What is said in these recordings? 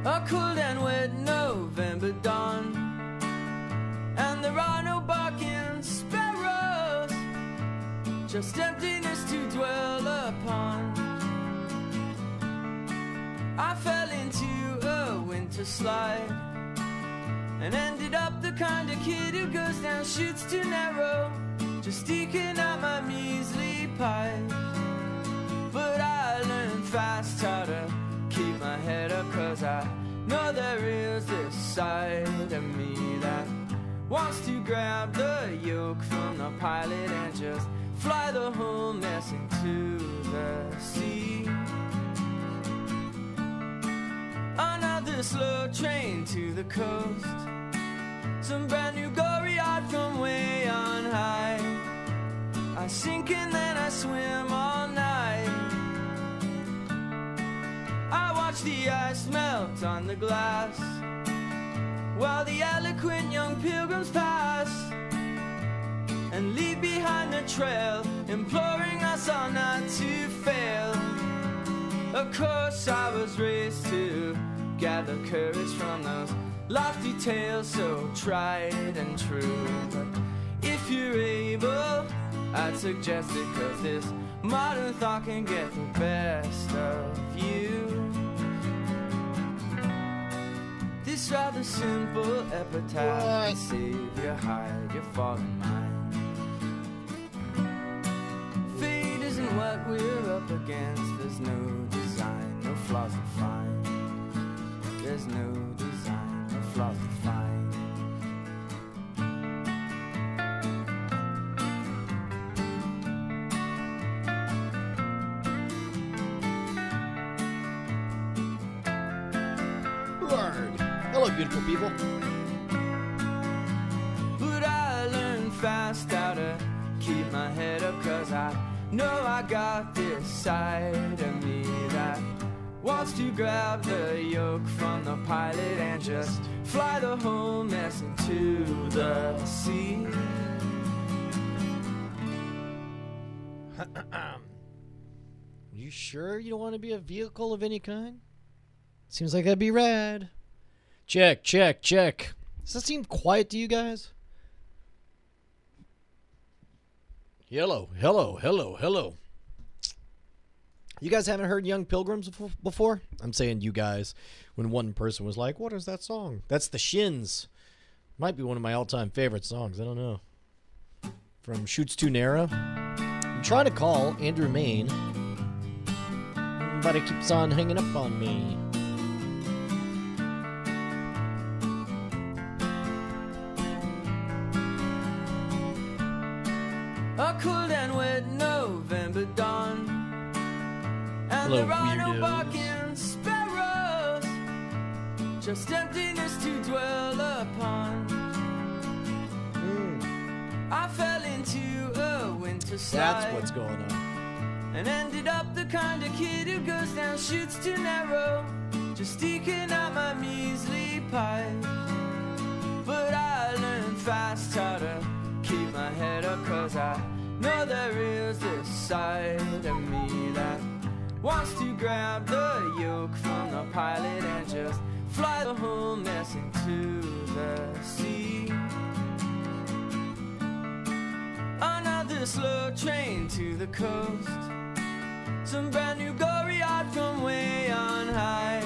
A cold and wet November dawn, and there are no barking sparrows, just emptiness to dwell upon. I fell into a winter slide and ended up the kind of kid who goes down chutes too narrow, just eking out my measly pie. But I learned fast how to keep my head up, 'cause I know there is this side of me that wants to grab the yoke from the pilot and just fly the whole mess into the sea. Another slow train to the coast, some brand new gory art from way on high. I sink and then I swim all night. I watch the ice melt on the glass while the eloquent young pilgrims pass and leave behind the trail, imploring us all not to fail. Of course I was raised to gather courage from those lofty tales so tried and true. But if you're able, I'd suggest it, 'cause this modern thought can get the best of you. This rather simple epitaph can save your hide, your fallen mind. Fate isn't what we're up against. There's no design, no flaws to find. There's no design, no flaws to find. Word. Hello, beautiful people. But I learned fast how to keep my head up, 'cause I know I got this side of me that wants to grab the yoke from the pilot and just fly the whole mess into the sea. You sure you don't want to be a vehicle of any kind? Seems like that'd be rad. Check, check, check. Does that seem quiet to you guys? Hello, hello, hello, hello. You guys haven't heard Young Pilgrims before? I'm saying you guys. When one person was like, what is that song? That's the Shins. Might be one of my all-time favorite songs. I don't know. From Chutes Too Narrow. I'm trying to call Andrew Main, but it keeps on hanging up on me. A cold and wet November dawn, and there are no barking sparrows, just emptiness to dwell upon. I fell into a winter slide. That's what's going on. And ended up the kind of kid who goes down chutes too narrow, just eking out my measly pie. But I learned fast how to keep my head up, 'cause I know there is this side of me that wants to grab the yoke from the pilot and just fly the whole mess into the sea. Another slow train to the coast, some brand new gory art from way on high.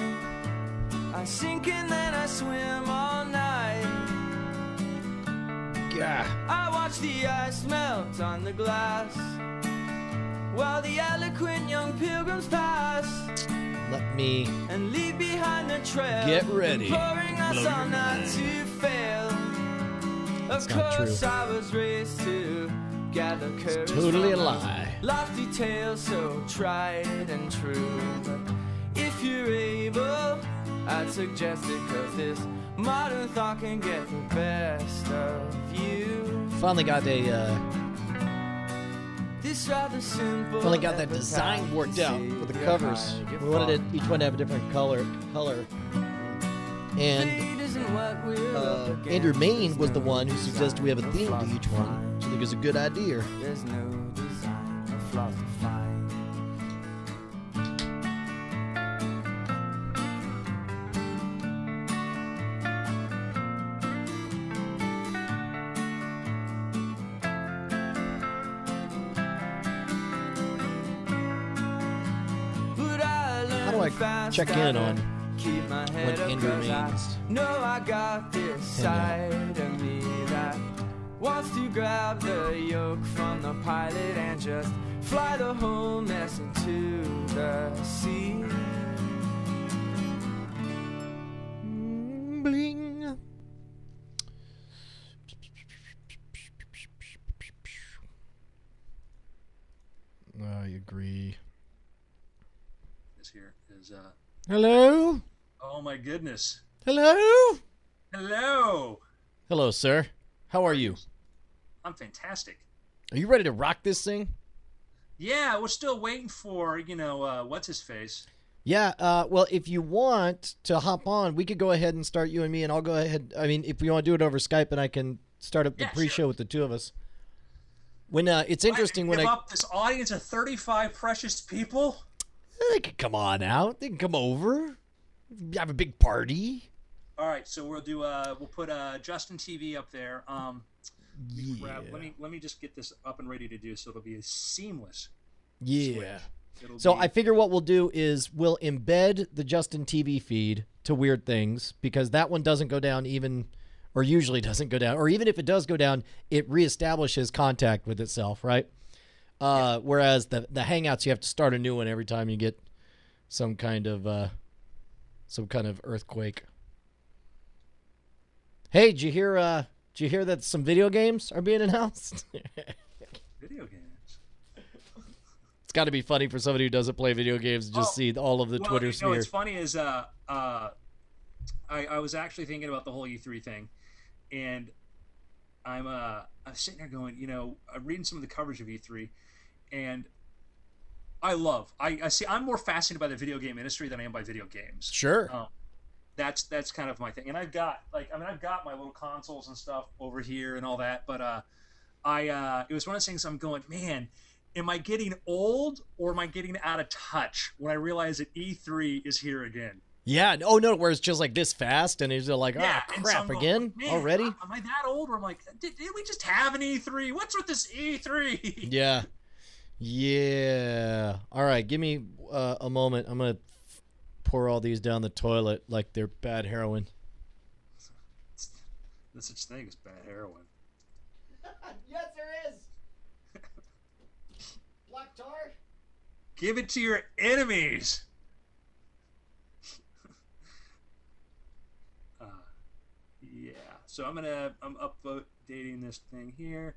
I sink and then I swim all night. Yeah. I watch the ice melt on the glass while the eloquent young pilgrims pass Let me and leave behind the trail, get ready. imploring us Blow all your not mind. to fail. Of not course true. I was raised to gather courage totally from a those lie. lofty tales so tried and true. But if you're able, I'd suggest it, 'cause this modern thought can get the best of you. Finally got a This rather simple finally got that design worked out for the covers. We wanted each one to have a different color. And Andrew Main was the one who suggested we have a theme to each one, which I think is a good idea. There's no design, no flaws to find. fast. check in on Keep my head what up, Ender 'cause I means. know I got this side of me that wants to grab the yoke from the pilot and just fly the whole mess into the sea. Bling. I agree. This here is Hello? oh my goodness. Hello? Hello. Hello, sir. How are you? I'm fantastic. Are you ready to rock this thing? Yeah, we're still waiting for, what's his face? Yeah, well, if you want to hop on, we could go ahead and start you and me, and I'll go ahead. I mean, if you want to do it over Skype, and I can start up the Yeah, pre-show sure. with the two of us. When it's interesting when give up this audience of 35 precious people. they can come on out, they can come over, have a big party. All right, so we'll put Justin TV up there. Yeah, Let me just get this up and ready to do so it'll be a seamless. yeah. It'll So be, I figure what we'll do is we'll embed the Justin TV feed to Weird Things, because that one doesn't go down even, or usually doesn't go down, or even if it does go down, it reestablishes contact with itself, right? Whereas the Hangouts, you have to start a new one every time you get some kind of earthquake. Hey, did you hear that some video games are being announced? video games. It's got to be funny for somebody who doesn't play video games to just see all of the Twitter sphere. What's funny is I was actually thinking about the whole E3 thing, and I'm sitting there going, I'm reading some of the coverage of E3, and I see I'm more fascinated by the video game industry than I am by video games. Sure. That's kind of my thing, and I've got my little consoles and stuff over here and all that, but it was one of those things I'm going, man, am I getting old or am I getting out of touch when I realize that E3 is here again? Yeah. Oh no, where it's just like this fast, and it's like, Yeah, ah, and crap, so I'm going, again man, already. Am I that old? Or I'm like, did we just have an E3? What's with this E3? Yeah. Yeah. All right, give me a moment. I'm gonna pour all these down the toilet like they're bad heroin. No such thing as bad heroin. Yes, there is. Black tar. Give it to your enemies. Yeah. So I'm updating this thing here.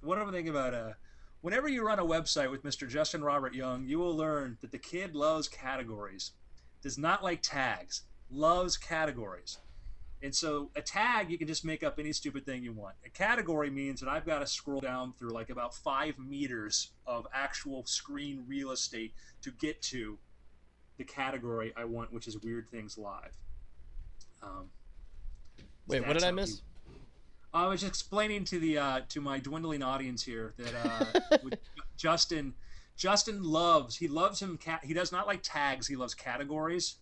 What am I thinking about? Whenever you run a website with Mr. Justin Robert Young, you will learn that the kid loves categories, does not like tags, loves categories. And so a tag, you can just make up any stupid thing you want. A category means that I've got to scroll down through like about 5 meters of actual screen real estate to get to the category I want, which is Weird Things Live. Wait, what did I miss? I was just explaining to my dwindling audience here that with Justin loves him. He does not like tags. He loves categories.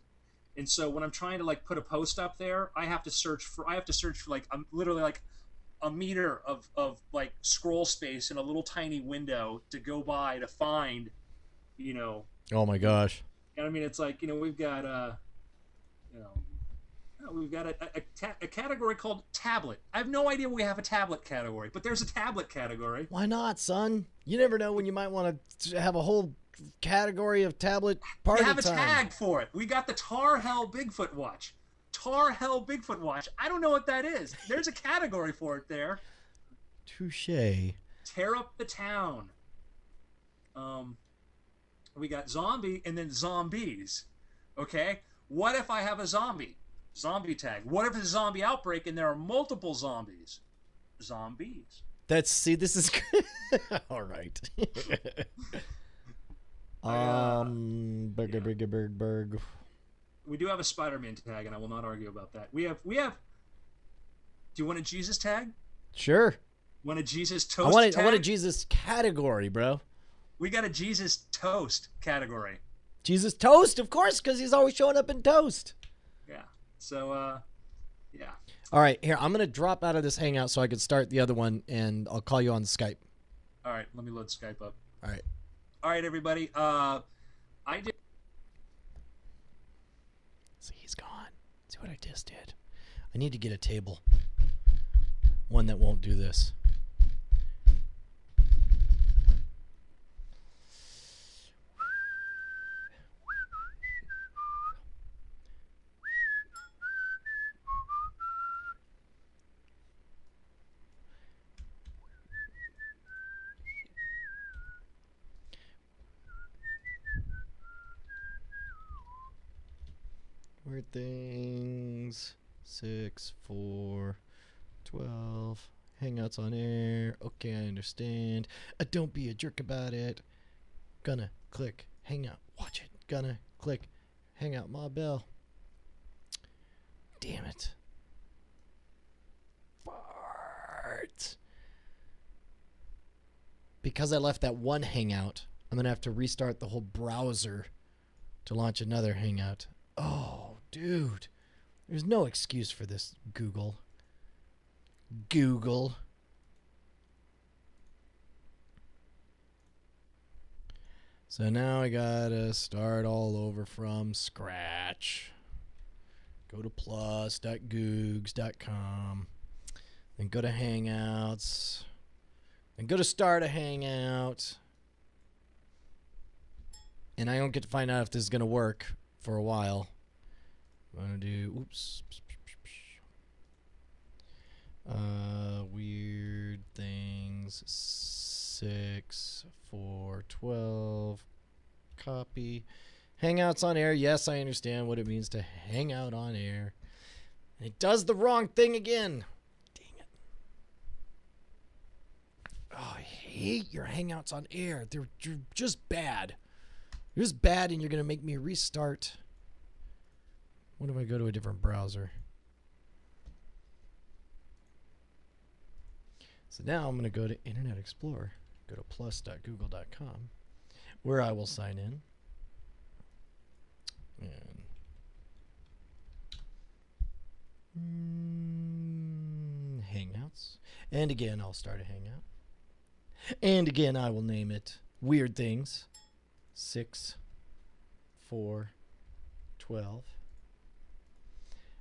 And so when I'm trying to like put a post up there, I have to search for like literally like a meter of like scroll space in a little tiny window to go by to find, Oh my gosh. And I mean, it's like, we've got we've got a category called tablet. I have no idea we have a tablet category, but there's a tablet category. Why not, son? You never know when you might want to have a whole category of tablet party We have a time. tag for it. We got the Tar Hell Bigfoot Watch. Tar Hell Bigfoot Watch. I don't know what that is. There's a category for it there. Touche. Tear Up the Town. We got zombie and then zombies. Okay? What if I have a zombie? Zombie tag. What if it's a zombie outbreak and there are multiple zombies? Zombies. This is all right. Berg. We do have a Spider-Man tag, and I will not argue about that. We have. Do you want a Jesus tag? Sure. Want a Jesus toast tag? I want a Jesus category, bro. We got a Jesus toast category. Jesus toast, of course, because he's always showing up in toast. Yeah. So, yeah. All right, here, I'm going to drop out of this Hangout so I can start the other one, and I'll call you on Skype. All right, let me load Skype up. All right. All right, everybody. See, he's gone. See what I just did? I need to get a table. One that won't do this. Weird things. 6, 4, 12. Hangouts on air. Okay, I understand. Don't be a jerk about it. Gonna click hangout. Watch it. Gonna click hangout. Ma Bell. Damn it. Fart. Because I left that one hangout, I'm gonna have to restart the whole browser to launch another hangout. Oh, dude. There's no excuse for this, Google. Google. So now I gotta start all over from scratch. Go to plus.googs.com. Then go to Hangouts. Then go to Start a Hangout. And I don't get to find out if this is going to work for a while. I'm going to do, oops. Weird things. 6, 4, 12. Copy. Hangouts on air. Yes, I understand what it means to hang out on air. And it does the wrong thing again. Dang it. Oh, I hate your Hangouts on air. You're just bad. You're just bad, and you're going to make me restart. What if I go to a different browser? So now I'm going to go to Internet Explorer. Go to plus.google.com, where I will sign in. And Hangouts. And again, I'll start a Hangout. And again, I will name it Weird Things. 6, 4, 12.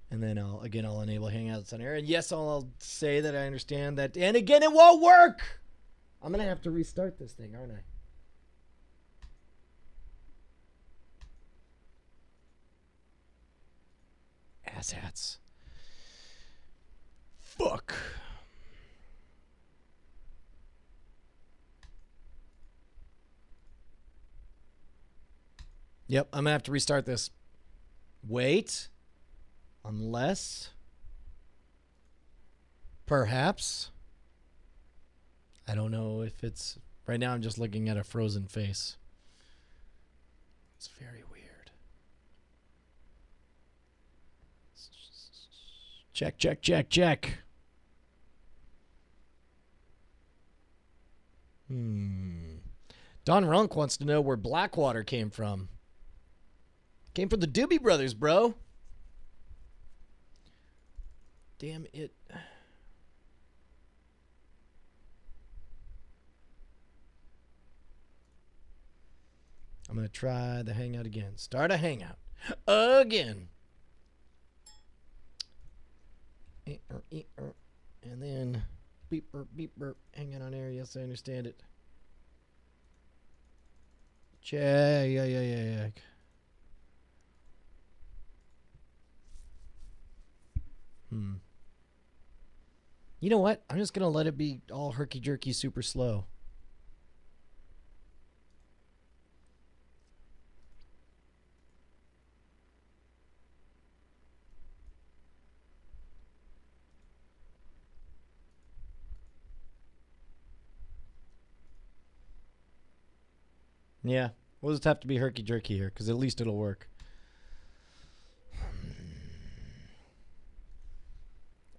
And then I'll enable Hangouts on air. And yes, I'll say that I understand that. And again, it won't work. I'm going to have to restart this thing, aren't I? Asshats. Fuck. Yep, I'm going to have to restart this. Wait. Unless. Perhaps. I don't know if it's... Right now I'm just looking at a frozen face. It's very weird. Check, check, check, check. Don Runk wants to know where Blackwater came from. Came from the Doobie Brothers, bro. Damn it. I'm going to try the Hangout again. Start a Hangout. Again. And then beep, burp, beep, burp. Hanging on air. Yes, I understand it. Yeah. You know what? I'm just going to let it be all herky-jerky super slow. Yeah, we'll just have to be herky-jerky here, because at least it'll work.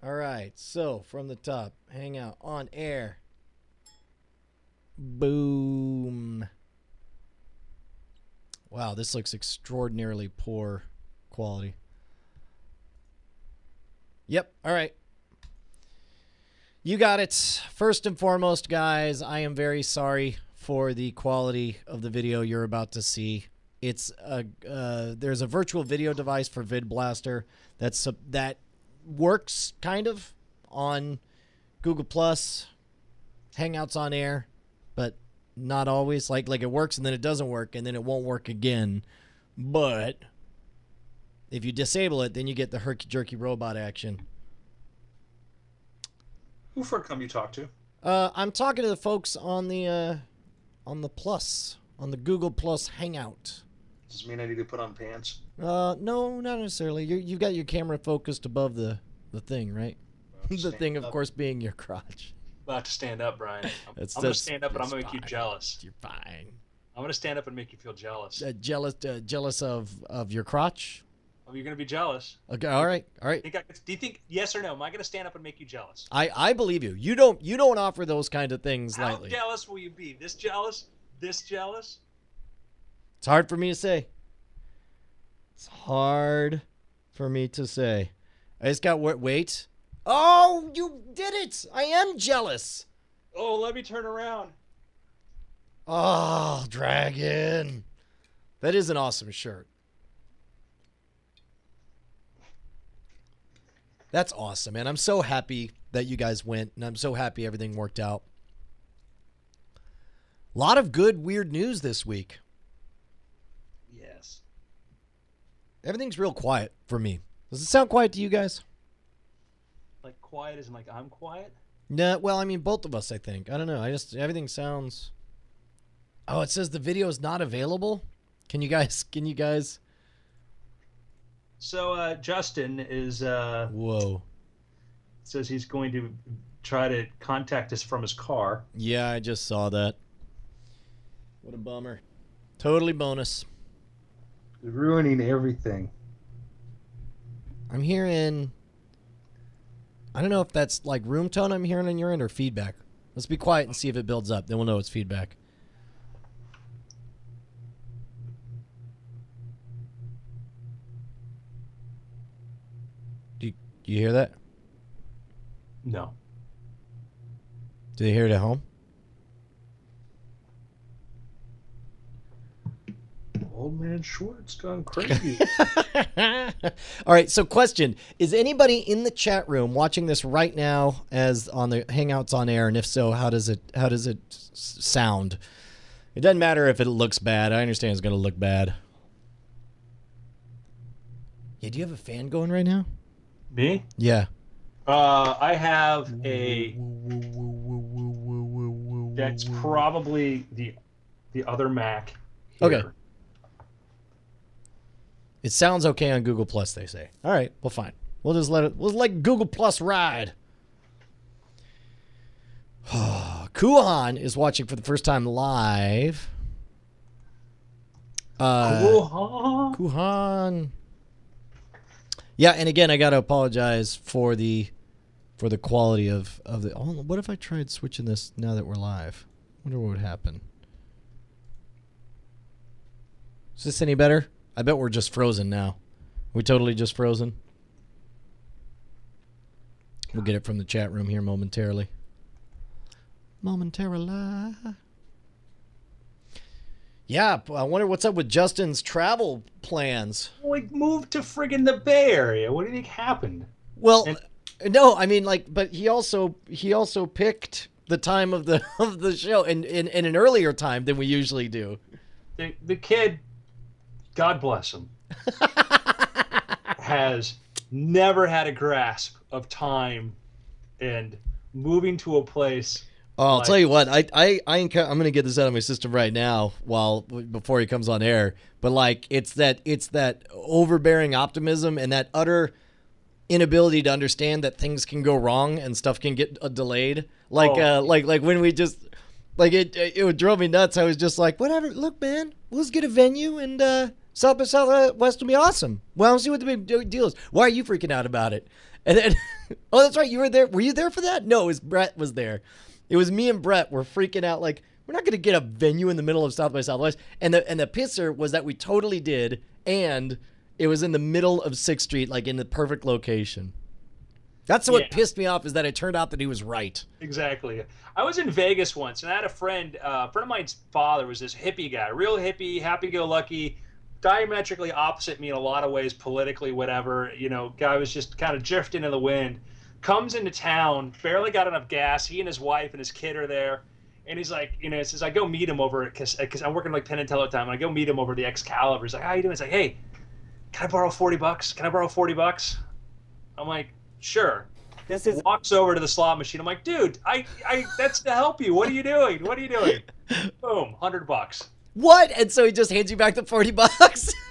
All right, so from the top, Hangout on air. Boom. Wow, this looks extraordinarily poor quality. Yep, all right. You got it. First and foremost, guys, I am very sorry for the quality of the video you're about to see. It's there's a virtual video device for VidBlaster that works kind of on Google Plus, Hangouts on Air, but not always. Like it works and then it doesn't work and then it won't work again. But if you disable it, then you get the herky-jerky robot action. Who for come you talk to? I'm talking to the folks on the Plus, on the Google Plus Hangout. Does this mean I need to put on pants? No, not necessarily. You've got your camera focused above the thing, right? The thing, of course, being your crotch. About to stand up, Brian. I'm going to stand up and I'm going to make you jealous. You're fine. I'm going to stand up and make you feel jealous. Jealous of your crotch? Oh, you're going to be jealous. Okay, all right. Do you think, yes or no, am I going to stand up and make you jealous? I believe you. You don't offer those kind of things lightly. How jealous will you be? This jealous? This jealous? It's hard for me to say. It's hard for me to say. I just got wait. Oh, you did it! I am jealous. Oh, let me turn around. Oh, Dragon. That is an awesome shirt. That's awesome, man. I'm so happy that you guys went, and I'm so happy everything worked out. A lot of good, weird news this week. Yes. Everything's real quiet for me. Does it sound quiet to you guys? Like quiet as in like I'm quiet? No, well, I mean, both of us, I think. I don't know. Everything sounds... Oh, it says the video is not available? Can you guys... So, Justin is... Whoa. Says he's going to try to contact us from his car. Yeah, I just saw that. What a bummer. Totally bonus. Ruining everything. I'm hearing... I don't know if that's like room tone I'm hearing on your end or feedback. Let's be quiet and see if it builds up. Then we'll know it's feedback. Do you hear that? No. Do they hear it at home? Old man Schwartz gone crazy. All right, so question. Is anybody in the chat room watching this right now as on the Hangouts on Air? And if so, how does it sound? It doesn't matter if it looks bad. I understand it's going to look bad. Yeah, do you have a fan going right now? Me? Yeah. I have a... That's probably the other Mac here. Okay. It sounds okay on Google Plus, they say. All right, well, fine. We'll let Google Plus ride. Kuhan is watching for the first time live. Kuhan. Yeah, and again, I got to apologize for the quality of the... Oh, what if I tried switching this now that we're live? Wonder what would happen. Is this any better? I bet we're just frozen now. We totally just frozen? We'll get it from the chat room here momentarily. Momentarily. Yeah, I wonder what's up with Justin's travel plans. We moved to friggin' the Bay Area. What do you think happened? Well, no, I mean, like, but he also picked the time of the show in an earlier time than we usually do. The kid, God bless him, has never had a grasp of time and moving to a place. Oh, I'll tell you what, I'm going to get this out of my system right now before he comes on air. But like, it's that overbearing optimism and that utter inability to understand that things can go wrong and stuff can get delayed. Like when we just like it drove me nuts. I was just like, whatever. Look, man, let's get a venue and South by Southwest will be awesome. Well, I'll see what the big deal is. Why are you freaking out about it? And then, oh, that's right, you were there. Were you there for that? No, it was Brett was there. It was me and Brett were freaking out like, we're not going to get a venue in the middle of South by Southwest. And the pisser was that we totally did, and it was in the middle of 6th Street, like in the perfect location. That's what pissed me off, is that it turned out that he was right. Exactly. I was in Vegas once, and I had a friend of mine's father was this hippie guy, real hippie, happy-go-lucky, diametrically opposite me in a lot of ways, politically, whatever. You know, guy was just kind of drifting in the wind. Comes into town, barely got enough gas. He and his wife and his kid are there. And he's like, you know, it says, I go meet him over at, because I'm working like Penn and Teller time. And I go meet him over the Excalibur. He's like, how you doing? He's like, hey, can I borrow $40? Can I borrow $40? I'm like, sure. This is Walks over to the slot machine. I'm like, dude, I that's to help you. What are you doing? What are you doing? Boom, $100. what? And so he just hands you back the $40.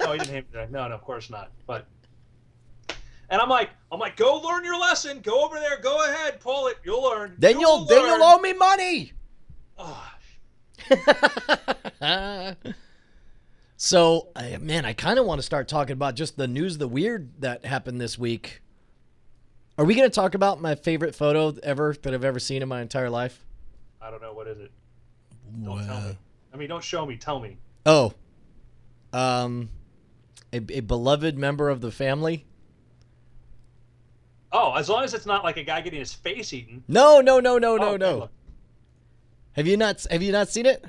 No, he didn't hand me that. No, of course not. But, and I'm like, go learn your lesson. Go over there. Go ahead, pull it. You'll learn. Then you'll owe me money. Oh. So, man, I kind of want to start talking about just the news, the weird that happened this week. Are we going to talk about my favorite photo ever that I've ever seen in my entire life? I don't know. What is it? Don't tell me. I mean, don't show me. Tell me. Oh, a beloved member of the family. Oh, as long as it's not like a guy getting his face eaten. No. Okay, Have you not seen it?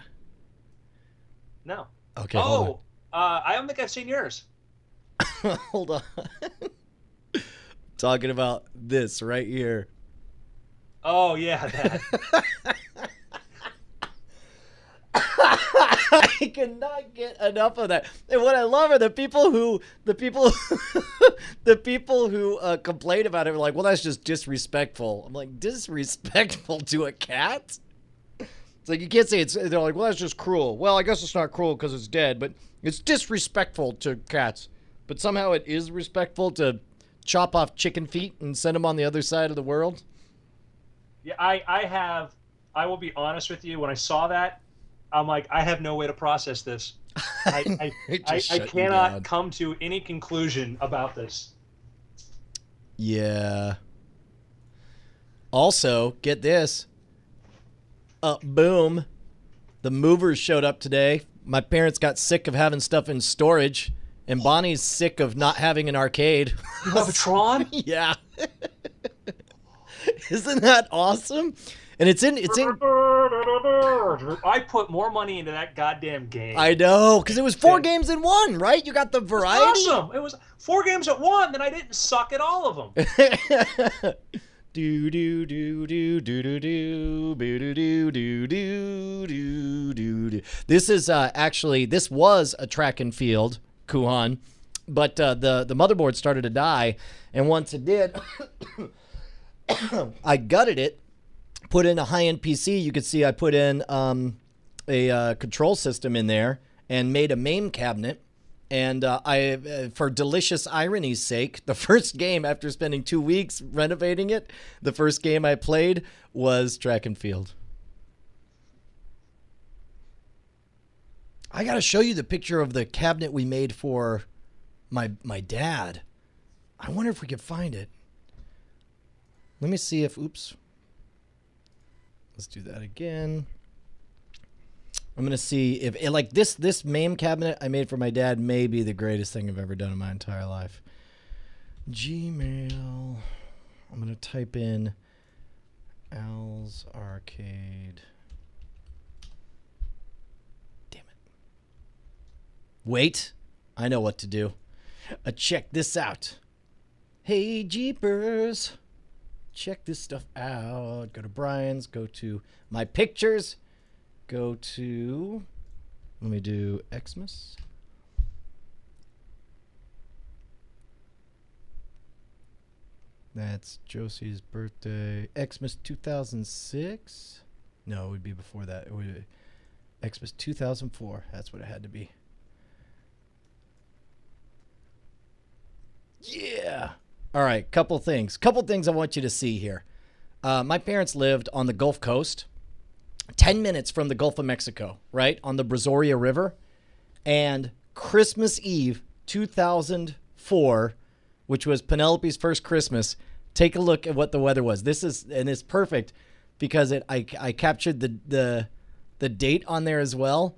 no. Okay. Hold I don't think I've seen yours. on. Hold on. Talking about this right here. Oh yeah, that. I cannot get enough of that. And what I love are the people who complain about it are like, well, that's just disrespectful. I'm like, disrespectful to a cat? It's like, you can't say it's, they're like, well, that's just cruel. Well, I guess it's not cruel because it's dead, but it's disrespectful to cats. But somehow it is respectful to chop off chicken feet and send them on the other side of the world. Yeah, I will be honest with you. When I saw that, I'm like, I have no way to process this. I cannot come to any conclusion about this. Yeah. Also, get this. Boom. The movers showed up today. My parents got sick of having stuff in storage, and Bonnie's sick of not having an arcade. You have a Tron? Yeah. Isn't that awesome? And it's in I put more money into that goddamn game. I know, because it was 4 games in one, right? You got the variety. Awesome. It was 4 games at one, then I didn't suck at all of them. Do do do do do do do do do do do do do. This is actually, this was a track and field, Kuhan, but the motherboard started to die, and once it did, I gutted it, put in a high-end PC. You could see I put in a control system in there and made a MAME cabinet. And for delicious irony's sake, the first game after spending 2 weeks renovating it, the first game I played was track and field. I got to show you the picture of the cabinet we made for my dad. I wonder if we can find it. Let me see if, oops. Let's do that again. I'm going to see if, like, this MAME cabinet I made for my dad may be the greatest thing I've ever done in my entire life. Gmail. I'm going to type in Al's Arcade. Damn it. Wait. I know what to do. Check this out. Hey, Jeepers. Check this stuff out. Go to Brian's. Go to My Pictures. Go to, let me do Xmas. That's Josie's birthday. Xmas 2006? No, it would be before that. It would be Xmas 2004. That's what it had to be. Yeah. All right, couple things. Couple things I want you to see here. My parents lived on the Gulf Coast. 10 minutes from the Gulf of Mexico, right? On the Brazoria River. And Christmas Eve, 2004, which was Penelope's first Christmas, take a look at what the weather was. This is, and it's perfect because I captured the date on there as well.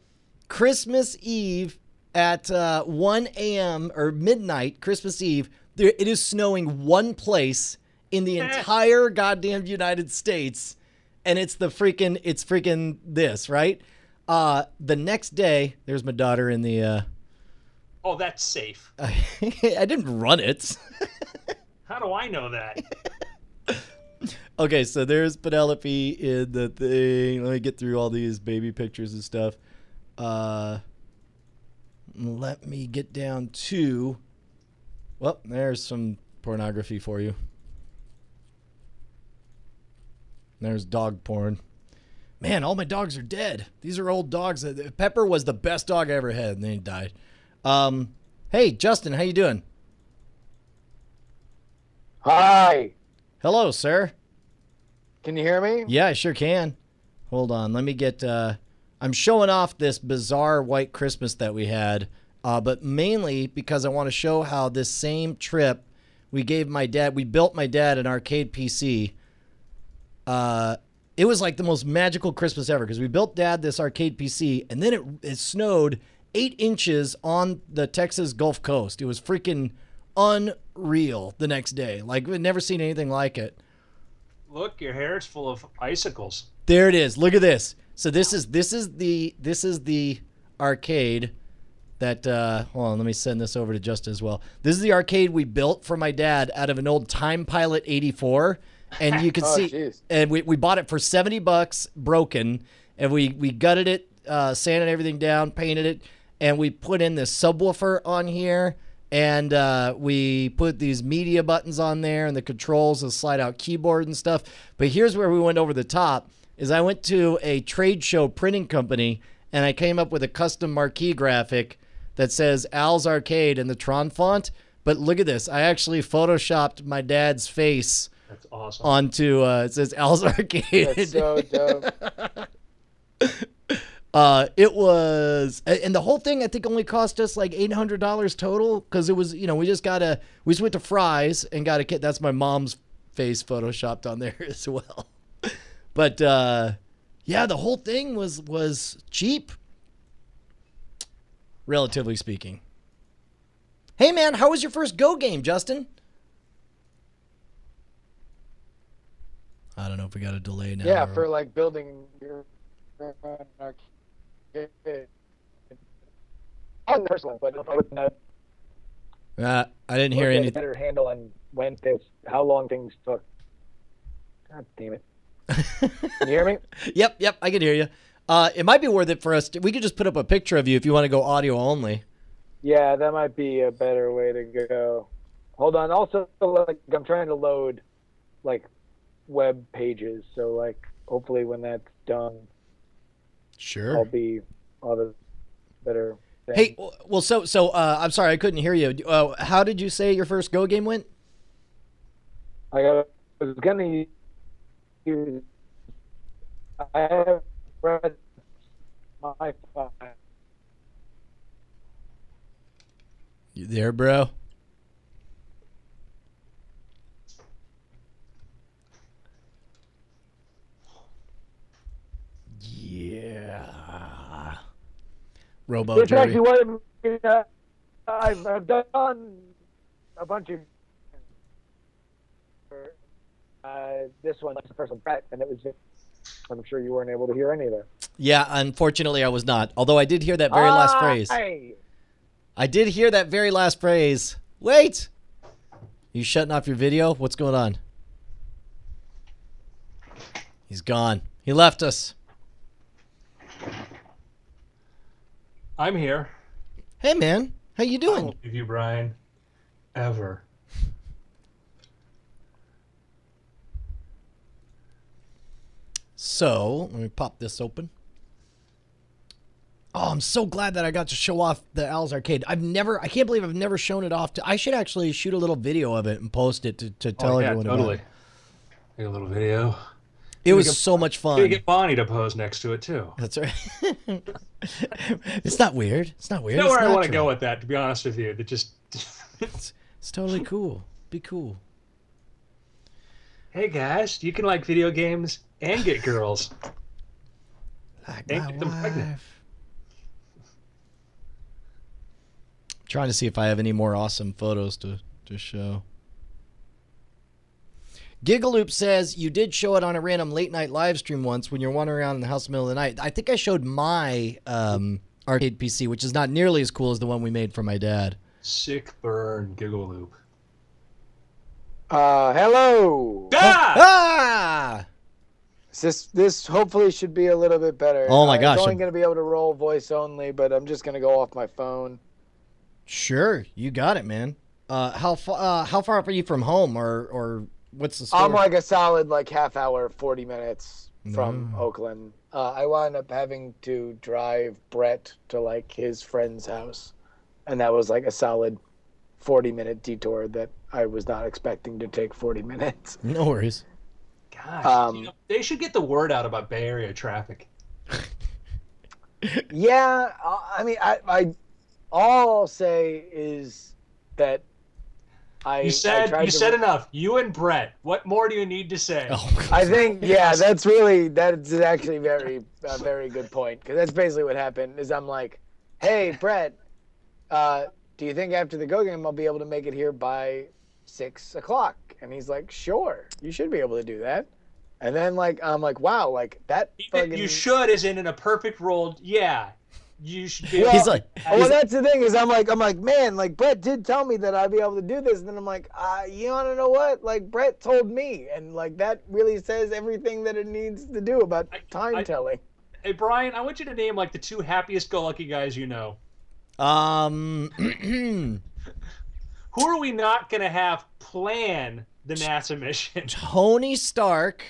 Christmas Eve at 1 a.m. or midnight, Christmas Eve, it is snowing one place in the entire goddamn United States. And it's freaking this, right? The next day, there's my daughter in the. Oh, that's safe. I didn't run it. How do I know that? Okay, so there's Penelope in the thing. Let me get through all these baby pictures and stuff. Let me get down to... Well, there's some pornography for you. There's dog porn. Man, all my dogs are dead. These are old dogs. Pepper was the best dog I ever had, and then he died. Hey, Justin, how you doing? Hi. Hello, sir. Can you hear me? Yeah, I sure can. Hold on. Let me get... I'm showing off this bizarre white Christmas that we had, but mainly because I want to show how this same trip we built my dad an arcade PC. It was like the most magical Christmas ever because we built Dad this arcade PC, and then it snowed 8 inches on the Texas Gulf Coast. It was freaking unreal the next day. Like, we'd never seen anything like it. Look, your hair is full of icicles. There it is. Look at this. So this is the arcade that hold on, let me send this over to Justin as well. This is the arcade we built for my dad out of an old Time Pilot 84. And you can see, geez. and we bought it for $70 broken, and we gutted it, sanded everything down, painted it, and we put in this subwoofer on here, and we put these media buttons on there and the controls, the slide out keyboard and stuff. But here's where we went over the top, is I went to a trade show printing company, and I came up with a custom marquee graphic that says Al's Arcade in the Tron font. But look at this. I actually photoshopped my dad's face That's awesome. onto it says Al's Arcade. That's so dope. It was, and the whole thing I think only cost us like $800 total because it was, we just went to Fry's and got a kit. That's my mom's face photoshopped on there as well. But yeah, the whole thing was cheap, relatively speaking. Hey man, how was your first Go game, Justin? I don't know if we got a delay now. Yeah, or- for like building your arcade. On the first one, but I wouldn't I didn't hear get a anything. better handle on how long things took. God damn it. Can you hear me? Yep, I can hear you. It might be worth it for us. We could just put up a picture of you if you want to go audio only. Yeah, that might be a better way to go. Hold on. Also, like, I'm trying to load like web pages, so like hopefully when that's done, Sure. I'll have a better thing. Hey, well, so I'm sorry I couldn't hear you. How did you say your first Go game went? I was gonna use. I have read my file. You there, bro? Yeah. Robo It's Jerry. actually what I've done a bunch of. This one was the first one, Brett, and it was. I'm sure you weren't able to hear any of that. Yeah, unfortunately I was not. Although I did hear that very last phrase. Hey. I did hear that very last phrase. Wait! You shutting off your video? What's going on? He's gone. He left us. I'm here. Hey, man. How you I doing? won't leave you, Brian. Ever. So, let me pop this open. Oh, I'm so glad that I got to show off the Al's Arcade. I can't believe I've never shown it off. I should actually shoot a little video of it and post it to tell everyone about totally. it. Make a little video. It was get- so much You fun. get Bonnie to pose next to it too. That's right. It's not weird. It's not weird. You know It's where I want to natural. go with that, to be honest with you. That just It's totally cool. Be cool. hey guys, you can like video games and get girls. Like And my get them pregnant. wife. Trying to see if I have any more awesome photos to show. Gigaloop says you did show it on a random late night live stream once when you're wandering around in the house in the middle of the night. I think I showed my arcade PC, which is not nearly as cool as the one we made for my dad. Sick burn, Giggle Loop. Hello. Ah! This hopefully should be a little bit better. Oh my gosh. I'm only going to be able to roll voice only, but I'm just going to go off my phone. Sure, you got it, man. How far up are you from home, or what's the story? I'm like a solid half hour, 40 minutes from Oakland. I wound up having to drive Brett to his friend's house, and that was a solid 40-minute detour that I was not expecting to take 40 minutes. No worries. Gosh, they should get the word out about Bay Area traffic. Yeah, I mean, I all I'll say is that you said enough. You and Brett. What more do you need to say? Oh, I think that's actually a very good point, because that's basically what happened. Is I'm like, hey Brett, do you think after the Go game I'll be able to make it here by 6 o'clock? And he's like, sure, you should be able to do that. And then I'm like, wow, that fucking... You should is in a perfect world. Yeah, you should be. Well, he's like, that's the thing is I'm like, man, Brett did tell me that I'd be able to do this, and then I'm like, you want to know what? Brett told me, and that really says everything that it needs to do about time telling. Hey Brian, I want you to name the two happiest go lucky guys you know. Who are we not gonna have plan the NASA mission? Tony Stark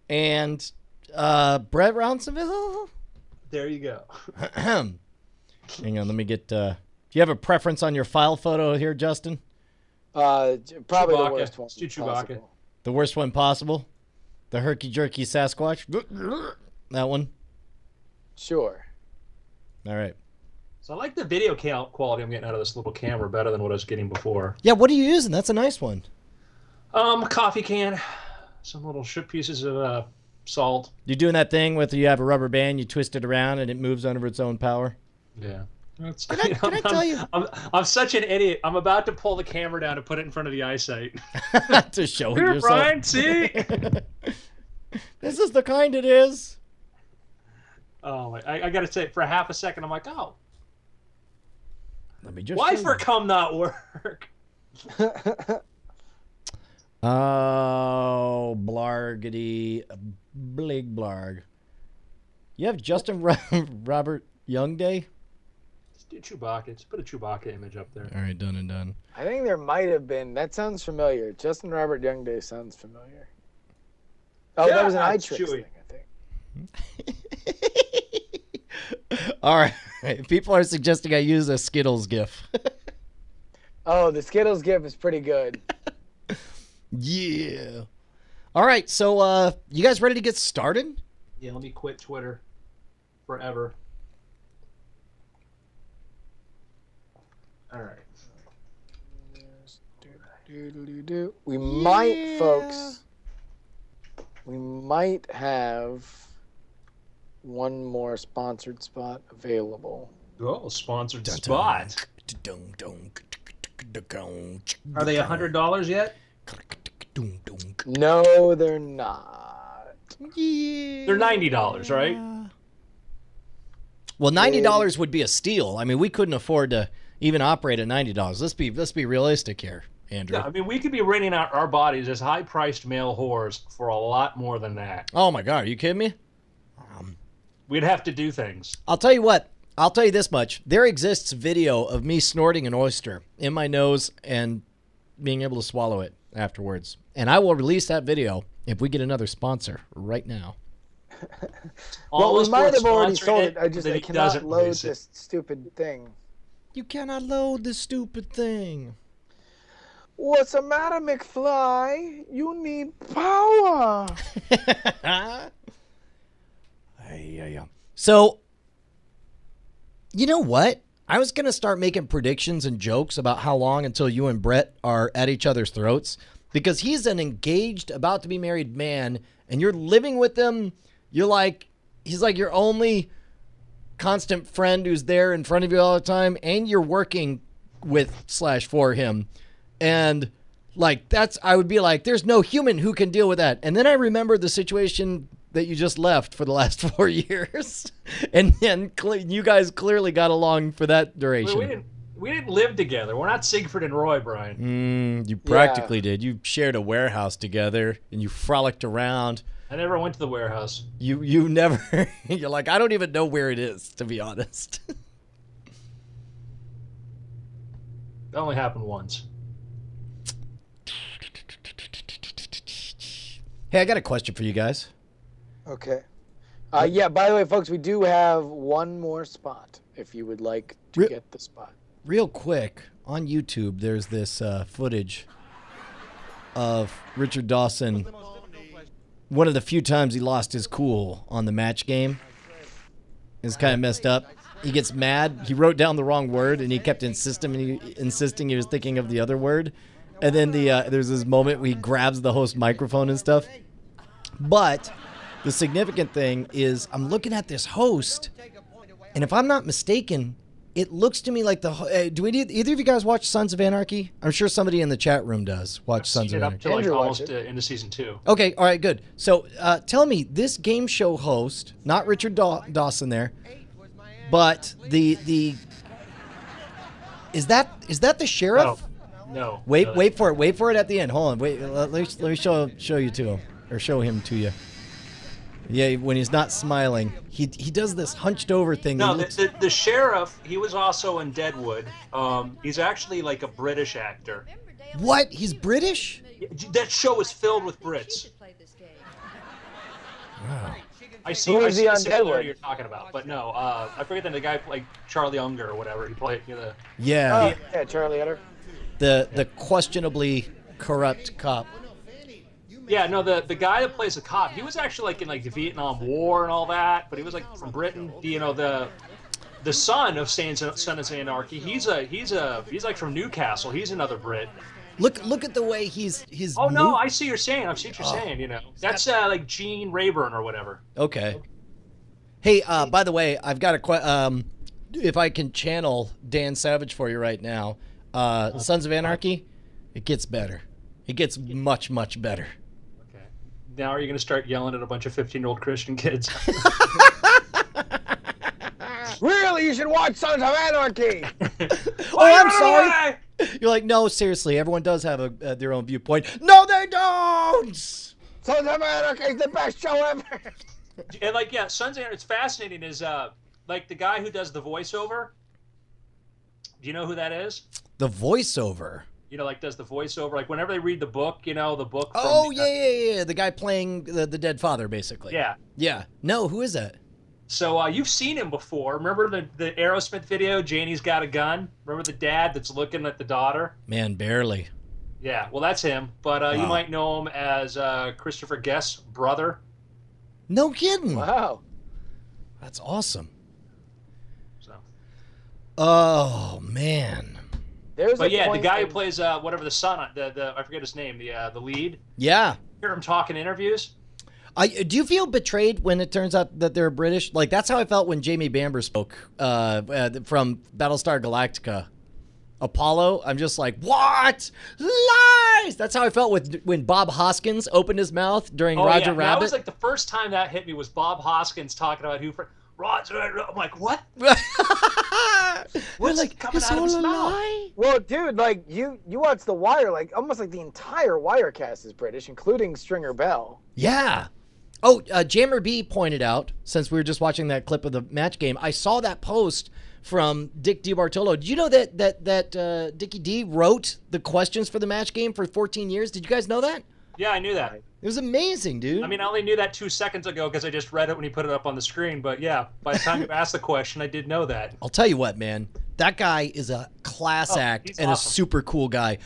and Brett Rounsonville. There you go. Hang on, let me get. Do you have a preference on your file photo here, Justin? Probably Chewbacca. the worst one. Let's do Chewbacca. Possible. The worst one possible. The herky jerky Sasquatch. That one. Sure. All right. So I like the video quality I'm getting out of this little camera better than what I was getting before. Yeah, what are you using? That's a nice one. Coffee can, some little pieces of salt. You're doing that thing with you have a rubber band, you twist it around, and it moves under its own power. Yeah. Can I tell you? I'm such an idiot. I'm about to pull the camera down and put it in front of the eyesight. To show Here, yourself. Brian, see? This is the kind it is. Oh, I got to say, for half a second, I'm like, oh. Let me just. Why for come not work? Oh, blargity, blig blarg. You have Justin Robert Young Day? Let's do Chewbacca. Let's put a Chewbacca image up there. All right, done and done. I think there might have been. That sounds familiar. Justin Robert Young Day sounds familiar. Oh, Yeah, that was an that's iTrix Chewy. thing, I think. All right. People are suggesting I use a Skittles GIF. Oh, the Skittles GIF is pretty good. Yeah. All right. So, you guys ready to get started? Yeah, let me quit Twitter forever. All right. We might, folks. We might have one more sponsored spot available. Oh, sponsored spot. Are they $100 yet? No, they're not. Yeah. They're $90, right? Well, $90 would be a steal. I mean, we couldn't afford to even operate at $90. Let's be realistic here, Andrew. Yeah, I mean, we could be renting out our bodies as high-priced male whores for a lot more than that. Oh my God, are you kidding me? We'd have to do things. I'll tell you what. I'll tell you this much. There exists video of me snorting an oyster in my nose and being able to swallow it afterwards. And I will release that video if we get another sponsor right now. Well, we might have already Sponsoring sold it. I but he cannot doesn't load release it. this stupid thing. You cannot load this stupid thing. What's the matter, McFly? You need power. So, you know what? I was going to start making predictions and jokes about how long until you and Brett are at each other's throats, because he's an engaged, about to be married man, and you're living with him. He's like your only constant friend who's there in front of you all the time, and you're working with / for him. And I would be like, there's no human who can deal with that. And then I remember the situation that you just left for the last 4 years, and then you guys clearly got along for that duration. We didn't live together. We're not Siegfried and Roy, Brian. You practically did. You shared a warehouse together, and you frolicked around. I never went to the warehouse. You never. You're like, I don't even know where it is, to be honest. That only happened once. Hey, I got a question for you guys. Okay. Yeah, by the way, folks, we do have one more spot if you would like to get the spot. Real quick, on YouTube, there's this footage of Richard Dawson. One of the few times he lost his cool on the match game. It's kind of messed up. He gets mad. He wrote down the wrong word, and he kept insisting he was thinking of the other word. And then there's this moment where he grabs the host microphone and stuff. But the significant thing is I'm looking at this host, and if I'm not mistaken, it looks to me like do either of you guys watch Sons of Anarchy? I'm sure somebody in the chat room does watch Sons of Anarchy. Up to like almost into season 2. Okay, all right, good. So tell me, this game show host, not Richard Dawson there, but is that the sheriff? No. Wait for it at the end. Hold on, wait. Let me show you to him, or show him to you. Yeah, when he's not smiling, he does this hunched over thing. No, the sheriff, he was also in Deadwood. He's actually like a British actor. What? He's British? That show is filled with Brits. Wow. I see Who is he the on similarity Deadwood? you're talking about, but no, I forget the guy like Charlie Unger or whatever. He played Yeah. Yeah, Charlie Utter. The questionably corrupt cop. Yeah, no, the guy that plays the cop, he was actually like in like the Vietnam War and all that, but he was like from Britain. You know, the son of Son of Anarchy, he's like from Newcastle. He's another Brit. Look at the way he's. Oh no, I see what you're saying. I see what you're saying. You know, that's like Gene Rayburn or whatever. Okay. Hey, by the way, I've got if I can channel Dan Savage for you right now, Sons of Anarchy, it gets better. It gets much, much better. Okay. Now are you going to start yelling at a bunch of 15-year-old Christian kids? Really, you should watch Sons of Anarchy. Oh, I'm sorry. You're like, no, seriously, everyone does have their own viewpoint. No, they don't. Sons of Anarchy is the best show ever. And like, yeah, Sons of Anarchy, it's fascinating is like the guy who does the voiceover. Do you know who that is? The voiceover. You know, like does the voiceover, like whenever they read the book, you know, the book. Oh, yeah. The guy playing the dead father, basically. Yeah. Yeah. No, who is that? So you've seen him before. Remember the Aerosmith video, Janie's Got a Gun? Remember the dad that's looking at the daughter? Man, barely. Yeah, well, that's him. But you might know him as Christopher Guest's brother. No kidding. Wow. That's awesome. So. Oh, man. But yeah, the guy who plays whatever the son, the I forget his name, the lead. Yeah. Hear him talk in interviews. Do you feel betrayed when it turns out that they're British? Like, that's how I felt when Jamie Bamber spoke from Battlestar Galactica. Apollo, I'm just like, what? Lies! That's how I felt when Bob Hoskins opened his mouth during Roger Rabbit. That was like the first time that hit me was Bob Hoskins talking about who... Roger, I'm like, what? What's like, coming out of his mouth? Well, dude, like you watch The Wire, like almost like the entire Wire cast is British, including Stringer Bell. Yeah. Oh, Jammer B pointed out, since we were just watching that clip of the match game, I saw that post from Dick DiBartolo. Did you know that Dickie D wrote the questions for the match game for 14 years? Did you guys know that? Yeah, I knew that. It was amazing, dude. I mean, I only knew that 2 seconds ago because I just read it when he put it up on the screen. But yeah, by the time you asked the question, I did know that. I'll tell you what, man. That guy is a class act and awesome. a super cool guy.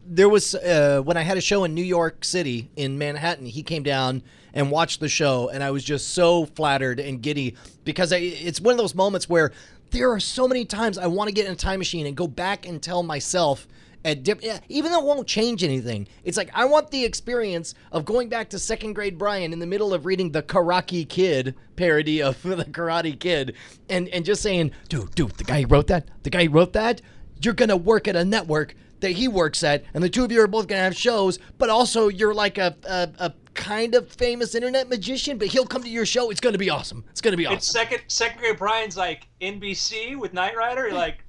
There was when I had a show in New York City in Manhattan, he came down and watched the show, and I was just so flattered and giddy because it's one of those moments where there are so many times I want to get in a time machine and go back and tell myself, even though it won't change anything, it's like I want the experience of going back to second grade Brian in the middle of reading the Karate Kid parody of the Karate Kid and just saying, dude, the guy who wrote that, you're going to work at a network that he works at, and the two of you are both going to have shows, but also you're like a kind of famous internet magician, but he'll come to your show. It's going to be awesome. It's going to be awesome. It's second grade Brian's like NBC with Knight Rider. You're like,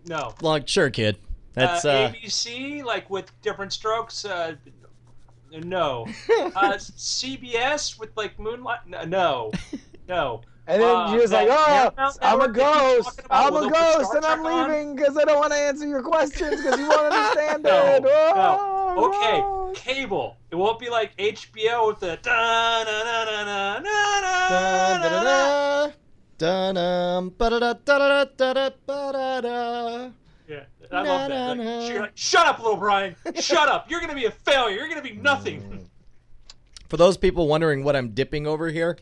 no. Like, sure, kid. That's ABC, like with different strokes. No. CBS with like Moonlight. No. And then she was like, "Oh, I'm a ghost. I'm a ghost, and I'm leaving because I don't want to answer your questions because you won't understand it." No. Okay, Oh, cable. It won't be like HBO with the da na na na na na na da. Yeah, I love that. Like, you're like, shut up, little Brian. Shut up. You're gonna be a failure. You're gonna be nothing. For those people wondering what I'm dipping over here,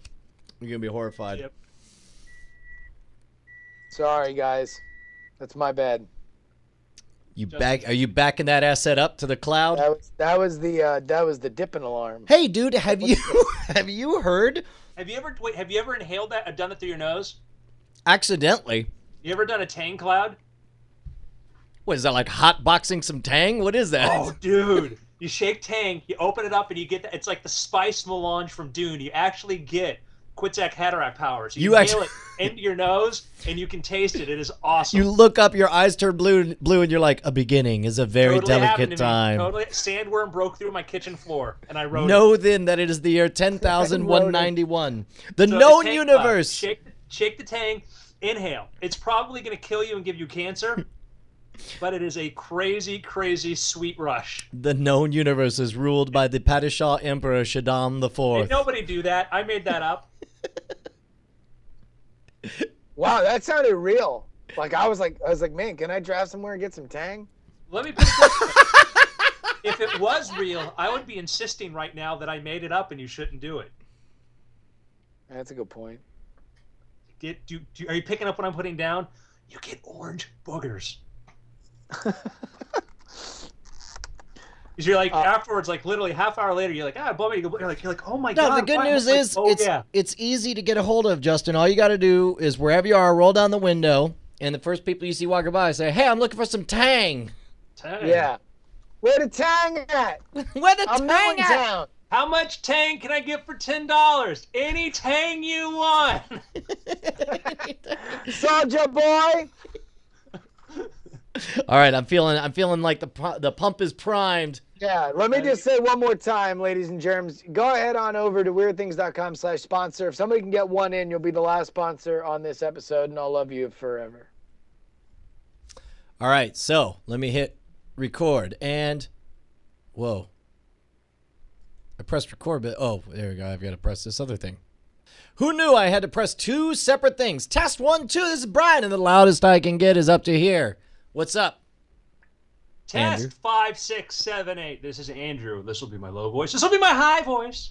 you're gonna be horrified. Yep. Sorry, guys. That's my bad. You back? Are you backing that asset up to the cloud? That was the dipping alarm. Hey, dude, have you heard? Have you ever inhaled that? Done it through your nose? Accidentally. You ever done a Tang cloud? What is that, like hot boxing some Tang? What is that? Oh, dude. You shake Tang, you open it up, and you get it's like the spice melange from Dune. You actually get Quetzalcoatl Haderach powers. You inhale it into your nose, and you can taste it. It is awesome. You look up, your eyes turn blue, and you're like, a beginning is a very delicate time. Totally. Sandworm broke through my kitchen floor, and I wrote Know then that it is the year 10,191. The known universe. Shake the Tang, inhale. It's probably going to kill you and give you cancer. But it is a crazy, crazy sweet rush. The known universe is ruled by the Padishah Emperor Shaddam IV. Hey, nobody do that. I made that up. Wow, that sounded real. Like I was like, man, can I drive somewhere and get some Tang? Let me put it this way. If it was real, I would be insisting right now that I made it up and you shouldn't do it. That's a good point. Are you picking up what I'm putting down? You get orange boogers. Because you're like afterwards, like literally half hour later, you're like, you're like, oh my god. No, the good news is it's easy to get a hold of, Justin. All you got to do is wherever you are, roll down the window, and the first people you see walking by say, "Hey, I'm looking for some Tang." Tang. Yeah. Where the Tang at? Where the I'm Tang new in at? town. How much Tang can I get for $10? Any Tang you want. Soldier boy. All right, I'm feeling like the pump is primed. Yeah, let me just say one more time, ladies and germs. Go ahead on over to weirdthings.com/sponsor. If somebody can get one in, you'll be the last sponsor on this episode, and I'll love you forever. All right, so let me hit record, and whoa. I pressed record, but oh, there we go. I've got to press this other thing. Who knew I had to press two separate things? Test 1, 2. This is Brian, and the loudest I can get is up to here. What's up? Test Andrew? 5, 6, 7, 8. This is Andrew. This will be my low voice. This will be my high voice.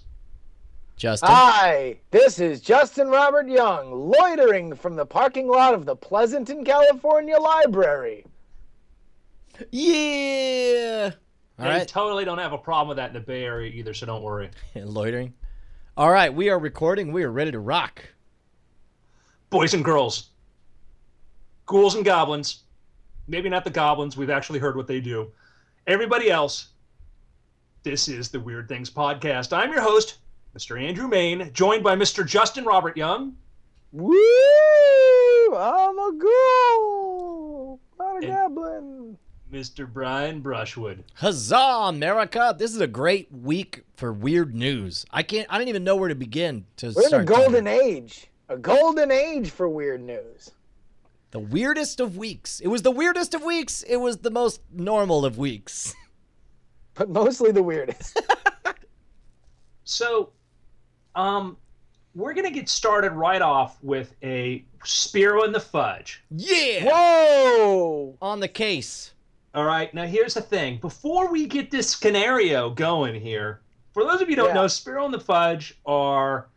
Justin. Hi, this is Justin Robert Young, loitering from the parking lot of the Pleasanton, California Library. Yeah. All They right. totally don't have a problem with that in the Bay Area either, so don't worry. Loitering. All right, we are recording. We are ready to rock. Boys and girls, ghouls and goblins. Maybe not the goblins. We've actually heard what they do. Everybody else, this is the Weird Things Podcast. I'm your host, Mr. Andrew Main, joined by Mr. Justin Robert Young. Woo! I'm a ghoul, not a goblin. Mr. Brian Brushwood. Huzzah, America! This is a great week for weird news. I don't even know where to begin to We're in start. a golden age. A golden age for weird news. The weirdest of weeks. It was the weirdest of weeks. It was the most normal of weeks. But mostly the weirdest. So, we're going to get started right off with a Spiro and the Fudge. Yeah! Whoa! On the case. All right, now here's the thing. Before we get this scenario going here, for those of you who don't know, Spiro and the Fudge are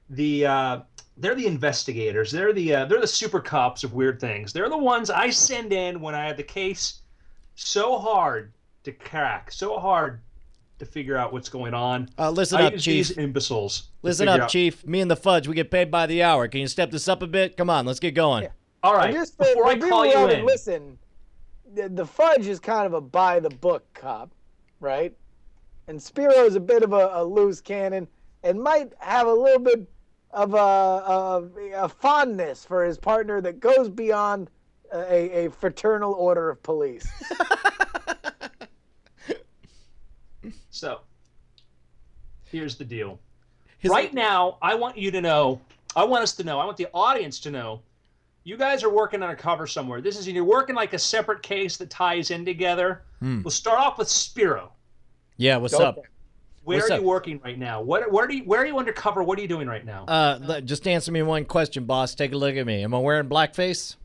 they're the investigators. They're the super cops of weird things. They're the ones I send in when I have the case so hard to crack, so hard to figure out what's going on. Listen I up, use Chief. these imbeciles. to Listen figure up, out- Chief. Me and the Fudge, we get paid by the hour. Can you step this up a bit? Come on, let's get going. Yeah. All right, Just before I for call people you who haven't in, listened, the Fudge is kind of a by the book cop, right? and Spiro's a bit of a loose cannon and might have a little bit of a fondness for his partner that goes beyond a fraternal order of police. So, here's the deal. Right now, I want you to know, I want us to know, I want the audience to know, you guys are working on a cover somewhere. You're working like a separate case that ties in together. We'll start off with Spiro. Yeah, what's up? Where are you working right now? Where are you undercover? What are you doing right now? Just answer me one question, boss. Take a look at me. Am I wearing blackface?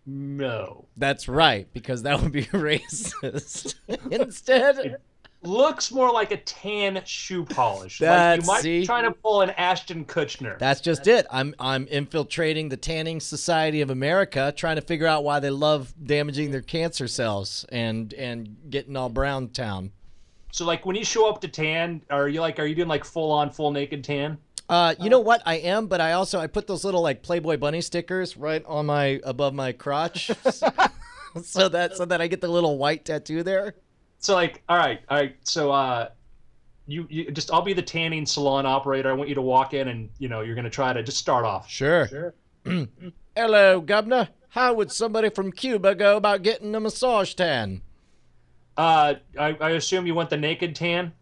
No. That's right, because that would be racist. Instead, it looks more like a tan shoe polish. You might be trying to pull an Ashton Kutcher. That's just it. I'm infiltrating the Tanning Society of America, trying to figure out why they love damaging their cancer cells and getting all brown town. So, like, when you show up to tan, are you doing like full naked tan? You know what? I am, but I put those little like Playboy bunny stickers right on above my crotch, so that I get the little white tattoo there. So, like, all right. So, you just, I'll be the tanning salon operator. I want you to walk in, and you're gonna try to just start off. Sure. Hello, Governor. How would somebody from Cuba go about getting a massage tan? I assume you want the naked tan?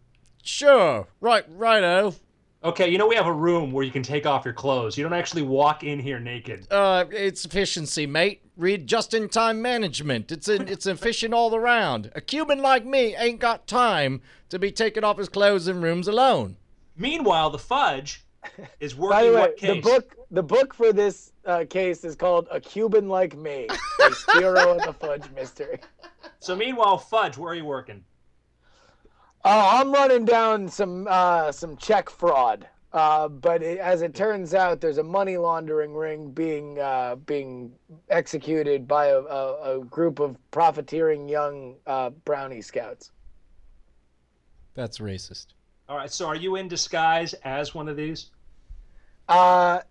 Sure. Righto. Okay, we have a room where you can take off your clothes. You don't actually walk in here naked. It's efficiency, mate. Read just-in-time management. It's efficient all around. A Cuban like me ain't got time to be taking off his clothes in rooms alone. Meanwhile, the Fudge is working By the way, what case? The book for this case is called A Cuban Like Me, a Spiro and the Fudge Mystery. So meanwhile, Fudge, where are you working? I'm running down some check fraud, but as it turns out, there's a money laundering ring being executed by a group of profiteering young brownie scouts. That's racist. All right, so are you in disguise as one of these? Well,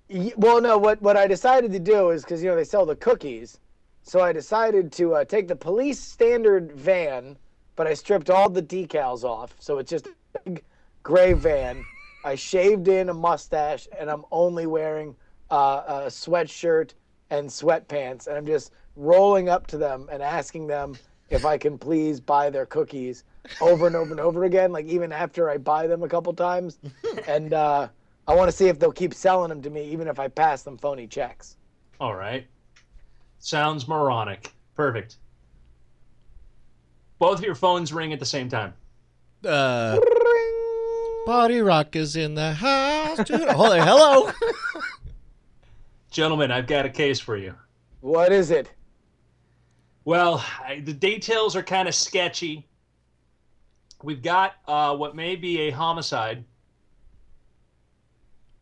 no. What I decided to do is because they sell the cookies, so I decided to take the police standard van. But I stripped all the decals off, so it's just a big gray van. I shaved in a mustache, and I'm only wearing a sweatshirt and sweatpants, and I'm just rolling up to them and asking them if I can please buy their cookies over and over and over again, like even after I buy them a couple times. And I want to see if they'll keep selling them to me, even if I pass them phony checks. All right. Sounds moronic. Perfect. Both of your phones ring at the same time. Party Rock is in the house. Holy, hello. Gentlemen, I've got a case for you. What is it? Well, the details are kind of sketchy. We've got what may be a homicide.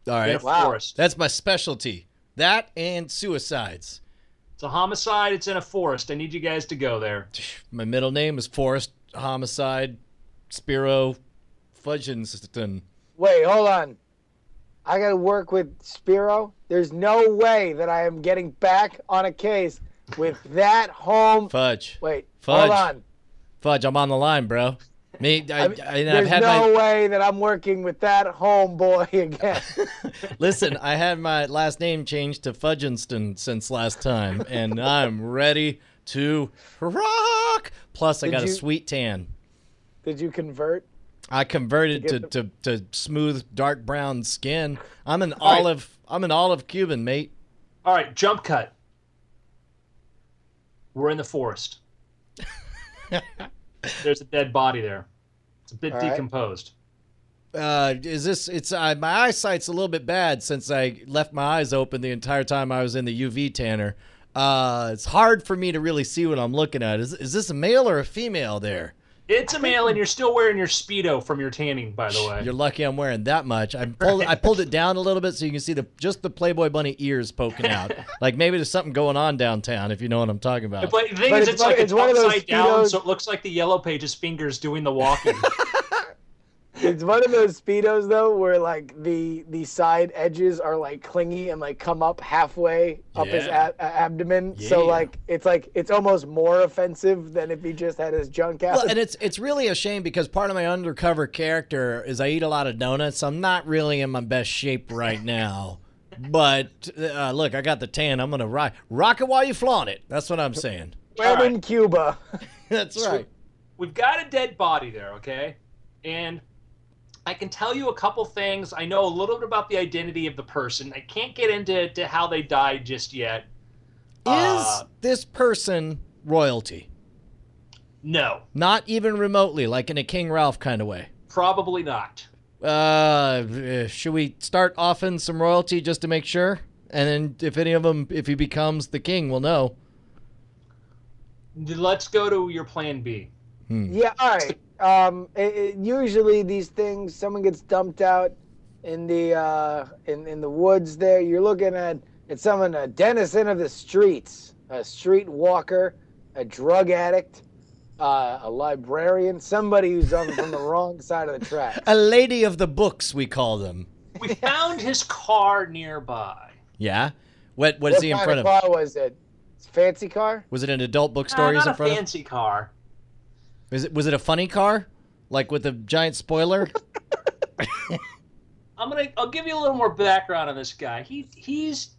All right. In a forest. That's my specialty. That and suicides. It's a homicide. It's in a forest. I need you guys to go there. My middle name is Forrest Homicide Spiro Fudginston. Wait, hold on. I got to work with Spiro? There's no way that I am getting back on a case with that home. Fudge. Wait, Fudge. hold on. Fudge, I'm on the line, bro. There's no way that I'm working with that homeboy again. Listen, I had my last name changed to Fudginston since last time, and I'm ready to rock. Plus, I got a sweet tan. Did you convert? I converted to smooth, dark brown skin. I'm an olive Cuban, mate. All right, jump cut. We're in the forest. There's a dead body there. It's a bit decomposed. It's my eyesight's a little bit bad since I left my eyes open the entire time I was in the UV tanner. It's hard for me to really see what I'm looking at. Is this a male or a female there? It's a male, and you're still wearing your Speedo from your tanning, by the way. You're lucky I'm wearing that much. I pulled it down a little bit so you can see just the Playboy Bunny ears poking out. Like maybe there's something going on downtown, if you know what I'm talking about. But the thing is, it's like it's upside down, so it looks like the Yellow Pages' fingers doing the walking. It's one of those Speedos though, where like the side edges are like clingy and like come up halfway up his Yeah. abdomen. Yeah. So it's almost more offensive than if he just had his junk out. Well, and it's really a shame because part of my undercover character is I eat a lot of donuts. So I'm not really in my best shape right now. But look, I got the tan. I'm gonna rock it while you flaunt it. That's what I'm saying. When All right. in Cuba. That's right. We've got a dead body there, okay? And I can tell you a couple things. I know a little bit about the identity of the person. I can't get into how they died just yet. Is this person royalty? No, Not even remotely, like in a King Ralph kind of way. probably not. Should we start offing some royalty just to make sure? And then if any of them, if he becomes the king, we'll know. Let's go to your plan B. Yeah, all right. Usually these things, someone gets dumped out in the in the woods. There, you're looking at someone, a denizen of the streets, a street walker, a drug addict, a librarian, somebody who's from the wrong side of the tracks. A lady of the books, we call them. We found his car nearby. Yeah? What is he in kind front of of? car was it? Fancy car? Was it an adult bookstore he's Not in a front of? fancy car. Was it a funny car? Like with a giant spoiler? I'll give you a little more background on this guy. He's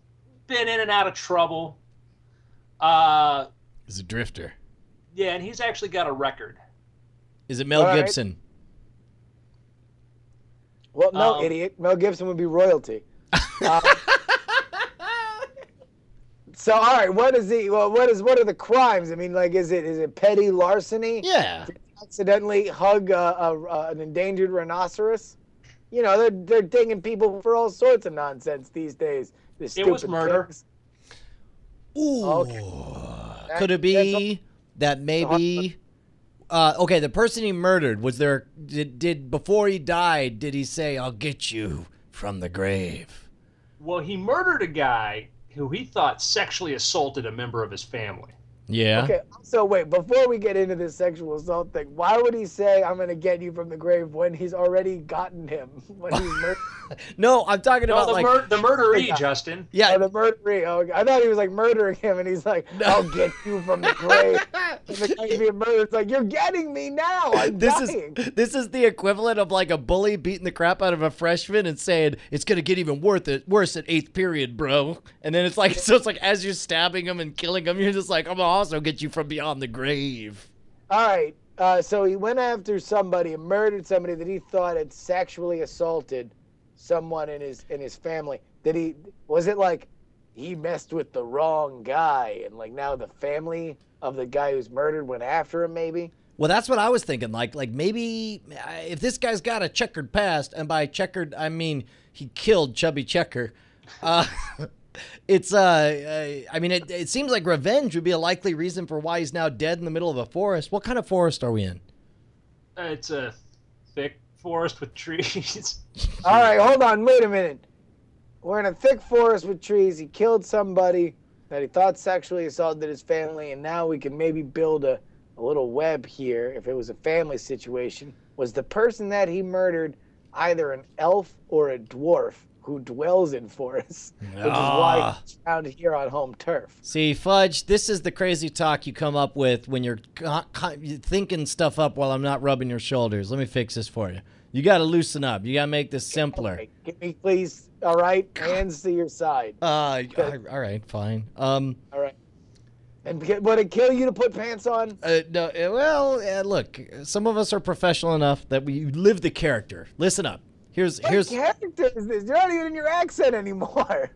been in and out of trouble. He's a drifter. Yeah, and he's actually got a record. Is it Mel All right. Gibson? Well, no, idiot. Mel Gibson would be royalty. So, all right, what are the crimes? I mean, like, is it petty larceny? Yeah. Accidentally hug an endangered rhinoceros? You know, they're dinging people for all sorts of nonsense these days. It was murder. Kids. Ooh. Okay. Could it be that maybe... okay, the person he murdered, was there... Did before he died, did he say, I'll get you from the grave? Well, he murdered a guy who he thought sexually assaulted a member of his family. Yeah. Okay, so wait, before we get into this sexual assault thing, why would he say, I'm going to get you from the grave when he's already gotten him? When he's murdered? No, I'm talking No, about the murderee, Justin. Yeah. Oh, the murderer. Oh, I thought he was like murdering him, and he's like, "I'll get you from the grave." And the guy's being murdered. It's like, you're getting me now. I'm dying. This is the equivalent of like a bully beating the crap out of a freshman and saying it's gonna get even worse at 8th period, bro. And then it's like as you're stabbing him and killing him, you're just like, I'm gonna also get you from beyond the grave. All right. So he went after somebody and murdered somebody that he thought had sexually assaulted someone in his family. Was it like he messed with the wrong guy and like now the family of the guy who's murdered went after him maybe? Well, that's what I was thinking. Like maybe if this guy's got a checkered past, and by checkered I mean he killed Chubby Checker. It's I mean it seems like revenge would be a likely reason for why he's now dead in the middle of a forest. What kind of forest are we in? It's a thick forest with trees. All right, hold on, wait a minute. We're in a thick forest with trees. He killed somebody that he thought sexually assaulted his family, and now we can maybe build a little web here if it was a family situation. Was the person that he murdered either an elf or a dwarf who dwells in forests, which is why he's found here on home turf? See, Fudge, this is the crazy talk you come up with when you're thinking stuff up while I'm not rubbing your shoulders. Let me fix this for you. You got to loosen up. You got to make this simpler. Okay, give me, please. All right, hands to your side. All right, fine. All right. And would it kill you to put pants on? No, look, some of us are professional enough that we live the character. Listen up. Here's What character is this? You're not even in your accent anymore.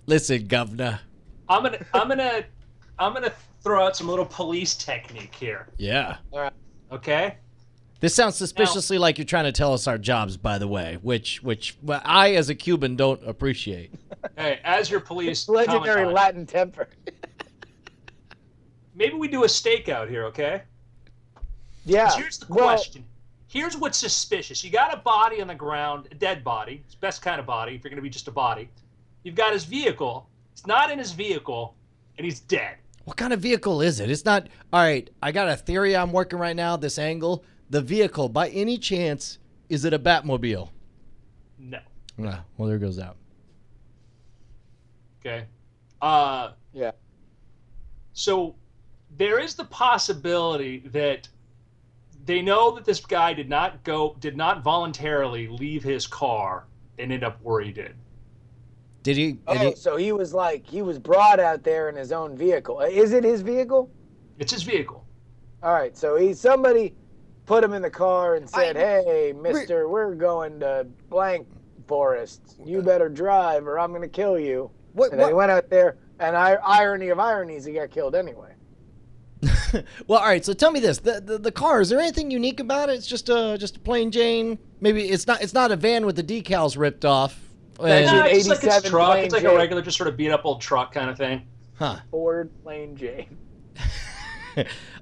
Listen, governor. I'm gonna throw out some little police technique here. Yeah. All right. Okay. This sounds suspiciously like you're trying to tell us our jobs, by the way, which well, I, as a Cuban, don't appreciate. Hey, as your police Legendary commandant, Latin temper. maybe we do a stakeout here, okay? Yeah. 'Cause here's the question. Here's what's suspicious. You got a body on the ground, a dead body. It's the best kind of body if you're going to be just a body. You've got his vehicle. It's not in his vehicle, and he's dead. What kind of vehicle is it? It's not. All right, I got a theory I'm working right now, this angle. the vehicle, by any chance, is it a Batmobile? No. Well, there goes that. Okay. Yeah. So there is the possibility that they know that this guy did not voluntarily leave his car and end up where he did. Did he? So he was brought out there in his own vehicle. Is it his vehicle? It's his vehicle. All right. So somebody put him in the car and said, "Hey, Mister, we're going to blank forest. You better drive, or I'm going to kill you." And then he went out there, and irony of ironies, he got killed anyway. Well, all right. So tell me this: the car, is there anything unique about it? It's just a plain Jane. Maybe it's not a van with the decals ripped off. No, it's like a truck. plain It's like Jane. a regular, just sort of beat up old truck kind of thing. Huh. Ford plain Jane.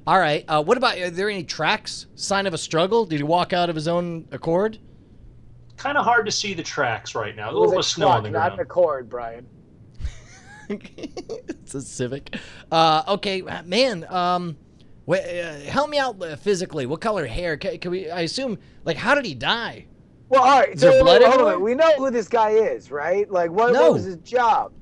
All right. What about? Are there any tracks? Sign of a struggle? Did he walk out of his own accord? Kind of hard to see the tracks right now. A It little was bit a of snow on truck, the not ground. an Accord, Brian. It's a Civic. Okay, man. Help me out physically. What color hair? Can we? I assume. Like, how did he die? Well, all right. Is there blood hold everywhere? on. We know who this guy is, right? Like, what was his job?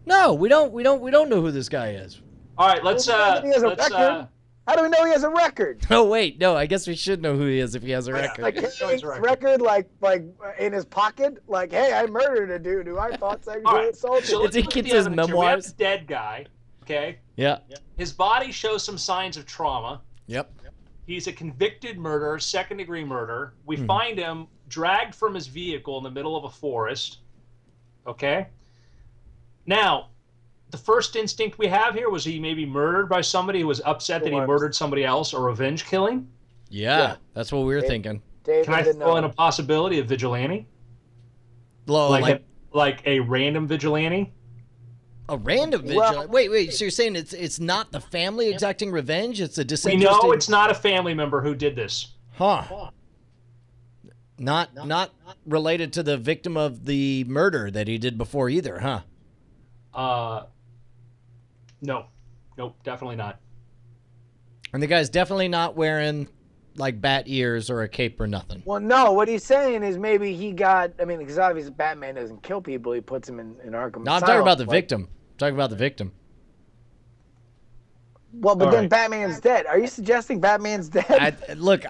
No, we don't know who this guy is. All right, let's How do we know he has a record? How do we know he has a record? Oh wait, no. I guess we should know who he is if he has a record. Like Yeah, carrying his his record. record, like in his pocket. Like, hey, I murdered a dude who I thought All sexually right, assaulted. so let's He look at gets the his evidence here. We have memoirs. the dead guy. Okay, Yeah. his body shows some signs of trauma. Yep. He's a convicted murderer, second-degree murder. We find him dragged from his vehicle in the middle of a forest. Okay? Now, the first instinct we have here was he maybe murdered by somebody who was upset that he murdered somebody else, or revenge killing. Yeah, that's what we were thinking. David Can I didn't throw know. in a possibility of vigilante? Low, Like a random vigilante? a random vigilante. Wait. So you're saying it's not the family exacting revenge? It's a We disinterested. know it's not a family member who did this. Huh. Not related to the victim of the murder that he did before either, huh? No. Nope, definitely not. And the guy's definitely not wearing like bat ears or a cape or nothing. Well, no. What he's saying is maybe he got. I mean, because obviously Batman doesn't kill people; he puts them in Arkham. No, I'm talking Asylum, about the but- victim. I'm talking about the victim. Well, but All then right. Batman's dead. Are you suggesting Batman's dead? Look.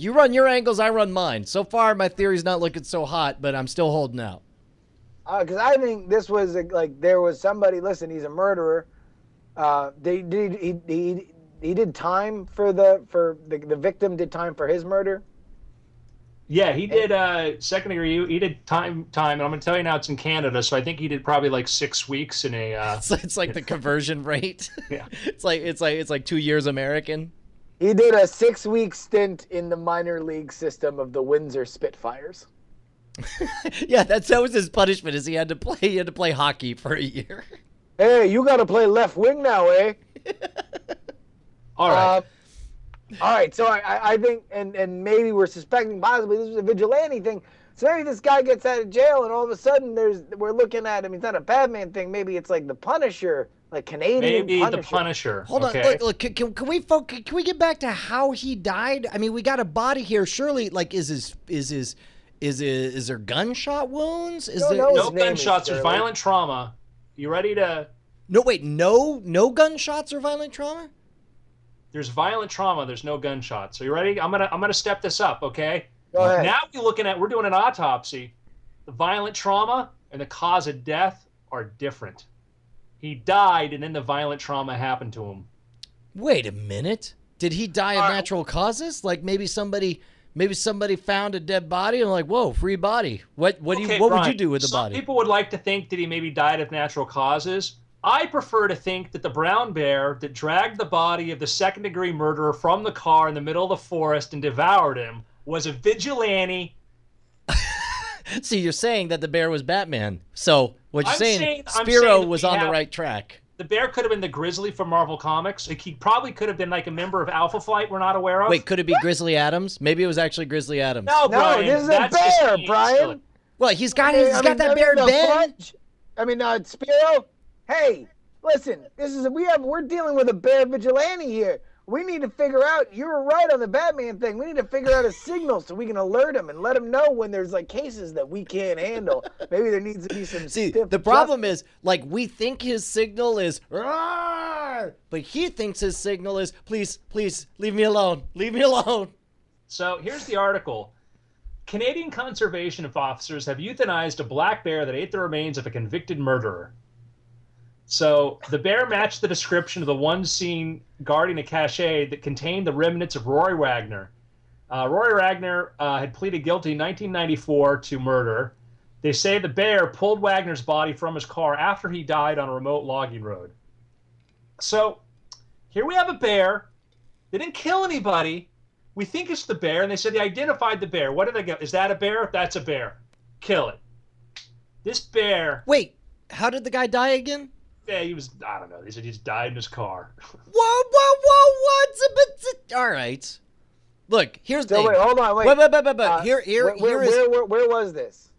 You run your angles, I run mine. So far, my theory's not looking so hot, but I'm still holding out. Because I think this was like there was somebody. Listen, he's a murderer. He did time for the victim did time for his murder. Yeah, he did second degree. He did time, and I'm going to tell you now it's in Canada, so I think he did probably like 6 weeks in a. It's like the conversion rate. Yeah. It's like 2 years American. He did a 6-week stint in the minor league system of the Windsor Spitfires. Yeah, that was his punishment. Is he had to play hockey for a year. Hey, you got to play left wing now, eh? All right. All right, so I think, and maybe we're suspecting possibly this was a vigilante thing. So maybe this guy gets out of jail, and all of a sudden we're looking at him. It's not a Batman thing. Maybe it's like the Punisher, like Canadian Maybe Punisher. the Punisher. Hold okay? on, look. Can we focus? Can we get back to how he died? I mean, we got a body here. Surely, like, is there gunshot wounds? Is No, there no. No His name is gunshots. There's Sterling. violent trauma. You ready to? no gunshots or violent trauma? There's violent trauma. There's no gunshots. So you ready? I'm gonna step this up. Okay. Go ahead. Now we're doing an autopsy. The violent trauma and the cause of death are different. He died, and then the violent trauma happened to him. Wait a minute. Did he die of natural causes? Like maybe somebody found a dead body and like, whoa, free body. What would you Brian, do with the some body? people would like to think that he maybe died of natural causes. I prefer to think that the brown bear that dragged the body of the second-degree murderer from the car in the middle of the forest and devoured him was a vigilante. So you're saying that the bear was Batman. So what you're I'm saying, saying Spiro that was we on the have- right track. The bear could have been the Grizzly from Marvel Comics. Like, he probably could have been like a member of Alpha Flight we're not aware of. Wait, could it be Grizzly Adams? Maybe it was actually Grizzly Adams. No, Brian, this is a that's just bear, me. Brian. Well, he's got that bear in bed. Spiro. Hey, listen. We're dealing with a bear vigilante here. we need to figure out, you were right on the Batman thing. We need to figure out a signal so we can alert him and let him know when there's like cases that we can't handle. Maybe there needs to be some See, stiff the problem is, like, we think his signal is, "Rawr!" but he thinks his signal is, please, please, leave me alone. Leave me alone. So here's the article. Canadian conservation officers have euthanized a black bear that ate the remains of a convicted murderer. So the bear matched the description of the one seen guarding a cache that contained the remnants of Rory Wagner. Rory Wagner had pleaded guilty in 1994 to murder. They say the bear pulled Wagner's body from his car after he died on a remote logging road. So here we have a bear. They didn't kill anybody. We think it's the bear, and they said they identified the bear. What did they go? Is that a bear? That's a bear. Kill it. This bear. Wait, how did the guy die again? Yeah, he was. I don't know. They said he just died in his car. Whoa. All right. Look, here's the So thing. wait, hold on, wait. Where was this?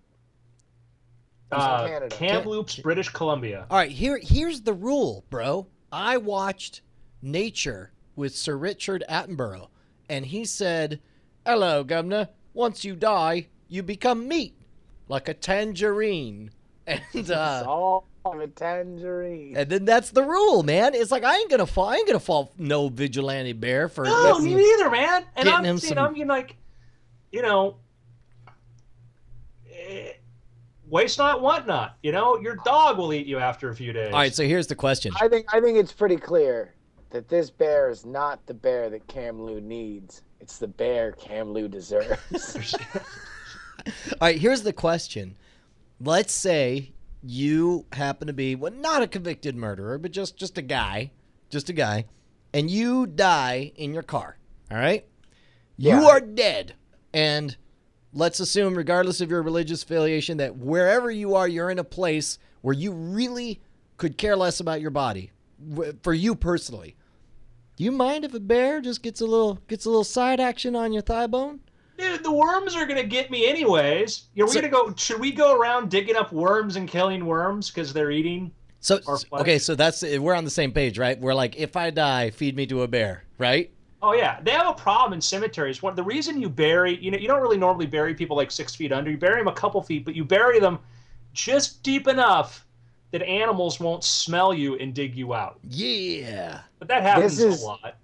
It was in Canada. Kamloops, British Columbia. All right, here's the rule, bro. I watched Nature with Sir Richard Attenborough, and he said, "Hello, Governor. Once you die, you become meat, like a tangerine." And All of a tangerine. and then that's the rule, man. It's like I ain't gonna fall no vigilante bear for No, me neither, man. And getting I'm him seeing, some- I'm getting like, you know, waste not, want not. You know, your dog will eat you after a few days. All right, so here's the question. I think it's pretty clear that this bear is not the bear that Kamloo needs. It's the bear Kamloo deserves. All right, here's the question. Let's say you happen to be, well, not a convicted murderer, but just a guy, and you die in your car, all right? Yeah. You are dead, and let's assume, regardless of your religious affiliation, that wherever you are, you're in a place where you really could care less about your body, for you personally. Do you mind if a bear just gets a little side action on your thigh bone? Dude, the worms are gonna get me anyways. You know, should we go around digging up worms and killing worms because they're eating? So Our flesh. okay, so we're on the same page, right? We're like, if I die, feed me to a bear, right? Oh yeah, they have a problem in cemeteries. The reason you bury, you don't really normally bury people like 6 feet under. You bury them a couple feet, but you bury them just deep enough that animals won't smell you and dig you out. Yeah. But that happens a lot.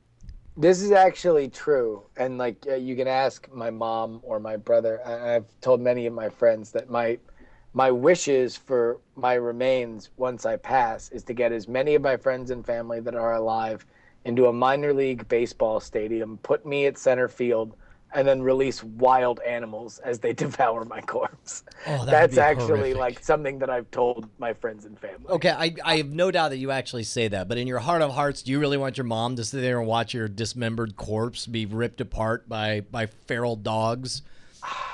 This is actually true, and like you can ask my mom or my brother. I've told many of my friends that my wishes for my remains once I pass is to get as many of my friends and family that are alive into a minor league baseball stadium, put me at center field, and then release wild animals as they devour my corpse. Oh, That's actually like something that I've told my friends and family. Okay, I have no doubt that you actually say that, but in your heart of hearts, do you really want your mom to sit there and watch your dismembered corpse be ripped apart by feral dogs?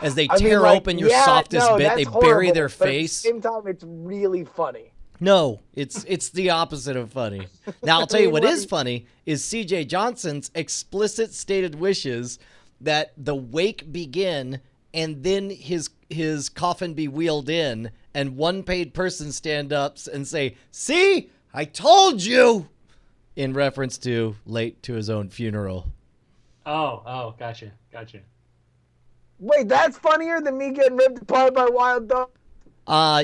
As they tear open your softest bit, they bury their face. At the same time, it's really funny. No, it's the opposite of funny. Now, I'll tell you what is funny is C.J. Johnson's explicit stated wishes that the wake begin and then his coffin be wheeled in and one paid person stand up and say, "See, I told you," in reference to late to his own funeral. Oh, gotcha. Wait, that's funnier than me getting ripped apart by wild dogs?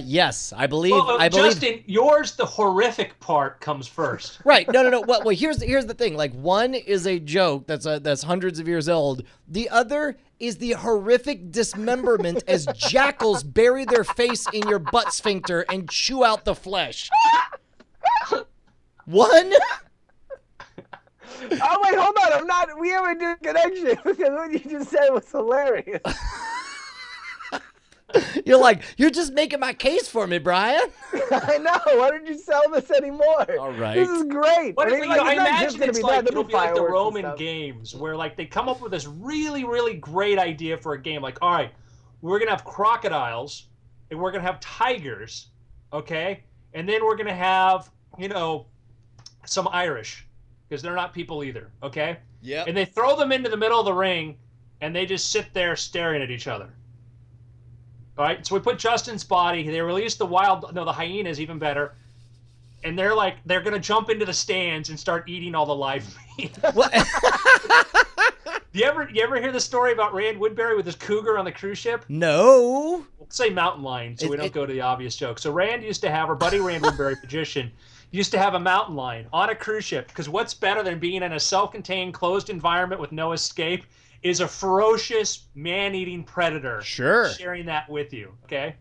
Yes, I believe. Justin, yours, the horrific part comes first. Right. No. Well, here's the thing. Like, one is a joke that's hundreds of years old. The other is the horrific dismemberment as jackals bury their face in your butt sphincter and chew out the flesh. One. Oh wait, hold on. We haven't done a connection because what you just said was hilarious. You're like, you're just making my case for me, Brian. I know. Why don't you sell this anymore? All right. This is great. But I imagine it's like it'll be like the fireworks Roman games where like they come up with this really, really great idea for a game. Like, all right, we're gonna have crocodiles and we're gonna have tigers, okay, and then we're gonna have some Irish because they're not people either, okay. Yeah. And they throw them into the middle of the ring and they just sit there staring at each other. All right, so we put Justin's body. They released the hyenas, even better. and they're gonna jump into the stands and start eating all the live meat. You ever hear the story about Rand Woodbury with his cougar on the cruise ship? No. We'll say mountain lion, so we don't go to the obvious joke. So Rand used to have, her buddy Rand Woodbury, magician, used to have a mountain lion on a cruise ship, because what's better than being in a self-contained, closed environment with no escape is a ferocious, man-eating predator. Sure. Sharing that with you, okay?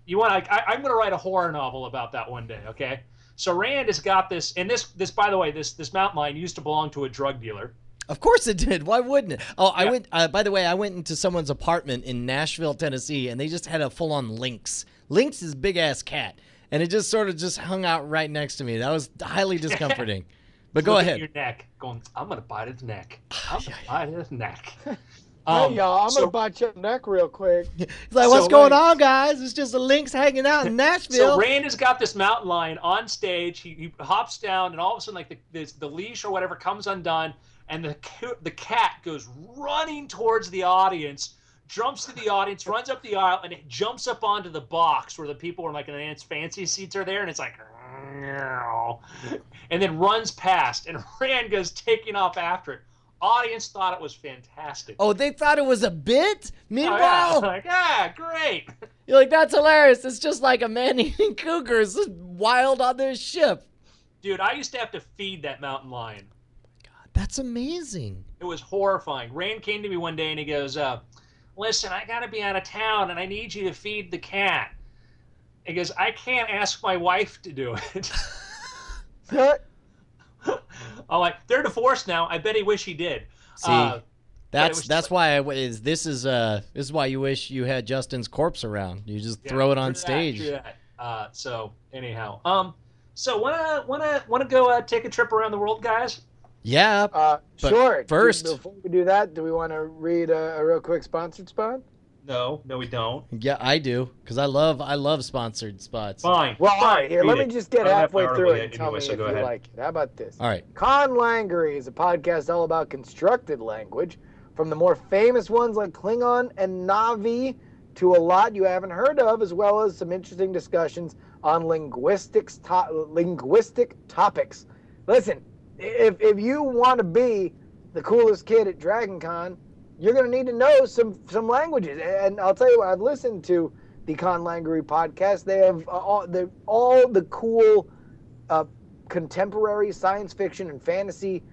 I'm going to write a horror novel about that one day, okay? So Rand has got this, and this by the way, this mountain lion used to belong to a drug dealer. Of course it did. Why wouldn't it? Oh, I went. By the way, I went into someone's apartment in Nashville, Tennessee, and they just had a full-on lynx. Lynx is a big-ass cat, and it just sort of just hung out right next to me. That was highly discomforting. But go ahead. Your neck, going. I'm gonna bite his neck. I'm gonna bite his neck. Hey y'all, I'm gonna bite your neck real quick. He's like, what's going on, guys? It's just a lynx hanging out in Nashville. So Rand has got this mountain lion on stage. He hops down, and all of a sudden, like the leash or whatever comes undone, and the cat goes running towards the audience, jumps to the audience, runs up the aisle, and it jumps up onto the box where the people in like an fancy seats are there, and it's like, and then runs past, and Rand goes taking off after it. Audience thought it was fantastic. Oh, they thought it was a bit? Meanwhile, great. You're like, that's hilarious. It's just like a man-eating cougar is just wild on this ship. Dude, I used to have to feed that mountain lion. God, that's amazing. It was horrifying. Rand came to me one day and he goes, listen, I got to be out of town and I need you to feed the cat. He goes, I can't ask my wife to do it. I'm like, they're divorced now. I bet he wish he did. See, that's why this is why you wish you had Justin's corpse around. You just throw it on stage. True that. So anyhow, so wanna go take a trip around the world, guys? Yeah. Sure. First, before we do that, do we want to read a real quick sponsored spot? No, we don't. Yeah, I do, because I love sponsored spots. Fine. Well, all right, here, let me it. just get I don't have halfway my through article it and yet tell anyway, me so if go you ahead. like it. How about this? All right. Conlangery is a podcast all about constructed language, from the more famous ones like Klingon and Na'vi to a lot you haven't heard of, as well as some interesting discussions on linguistic topics. Listen, if you want to be the coolest kid at Dragon Con, you're going to need to know some languages. And I'll tell you what, I've listened to the Conlangery podcast. They have all the cool contemporary science fiction and fantasy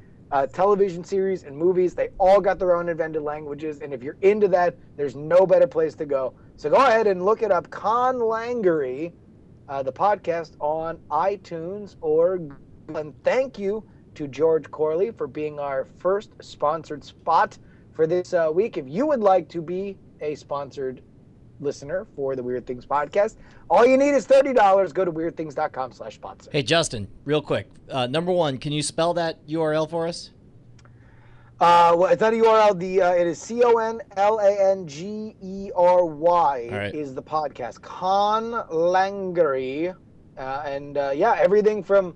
television series and movies. They all got their own invented languages. And if you're into that, there's no better place to go. So go ahead and look it up, Conlangery, the podcast on iTunes or Google. And thank you to George Corley for being our first sponsored spot for this week. If you would like to be a sponsored listener for the Weird Things podcast, all you need is $30. Go to weirdthings.com/sponsor. Hey, Justin, real quick. Number one, can you spell that URL for us? Well, it's not a URL. It is CONLANGERY. Right. Is the podcast Conlangery, and everything from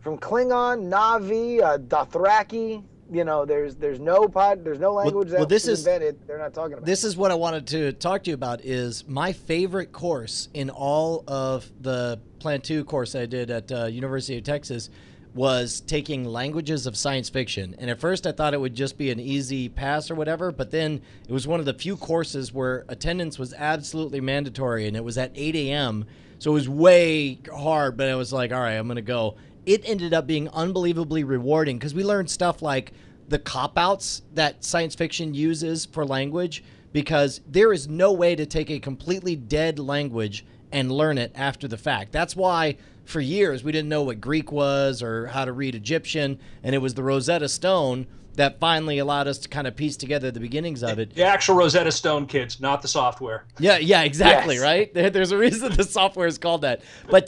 Klingon, Na'vi, Dothraki. You know, there's no language that was invented. They're not talking about. This is what I wanted to talk to you about. Is my favorite course in all of the Plan 2 course I did at University of Texas was taking languages of science fiction. And at first I thought it would just be an easy pass or whatever, but then it was one of the few courses where attendance was absolutely mandatory, and it was at 8 a.m. So it was way hard, but I was like, all right, I'm going to go. It ended up being unbelievably rewarding because we learned stuff like the cop-outs that science fiction uses for language, because there is no way to take a completely dead language and learn it after the fact. That's why for years we didn't know what Greek was or how to read Egyptian, and it was the Rosetta Stone that finally allowed us to kind of piece together the beginnings of it. The actual Rosetta Stone, kids, not the software. Yeah, exactly, Yes. right? There's a reason the software is called that. But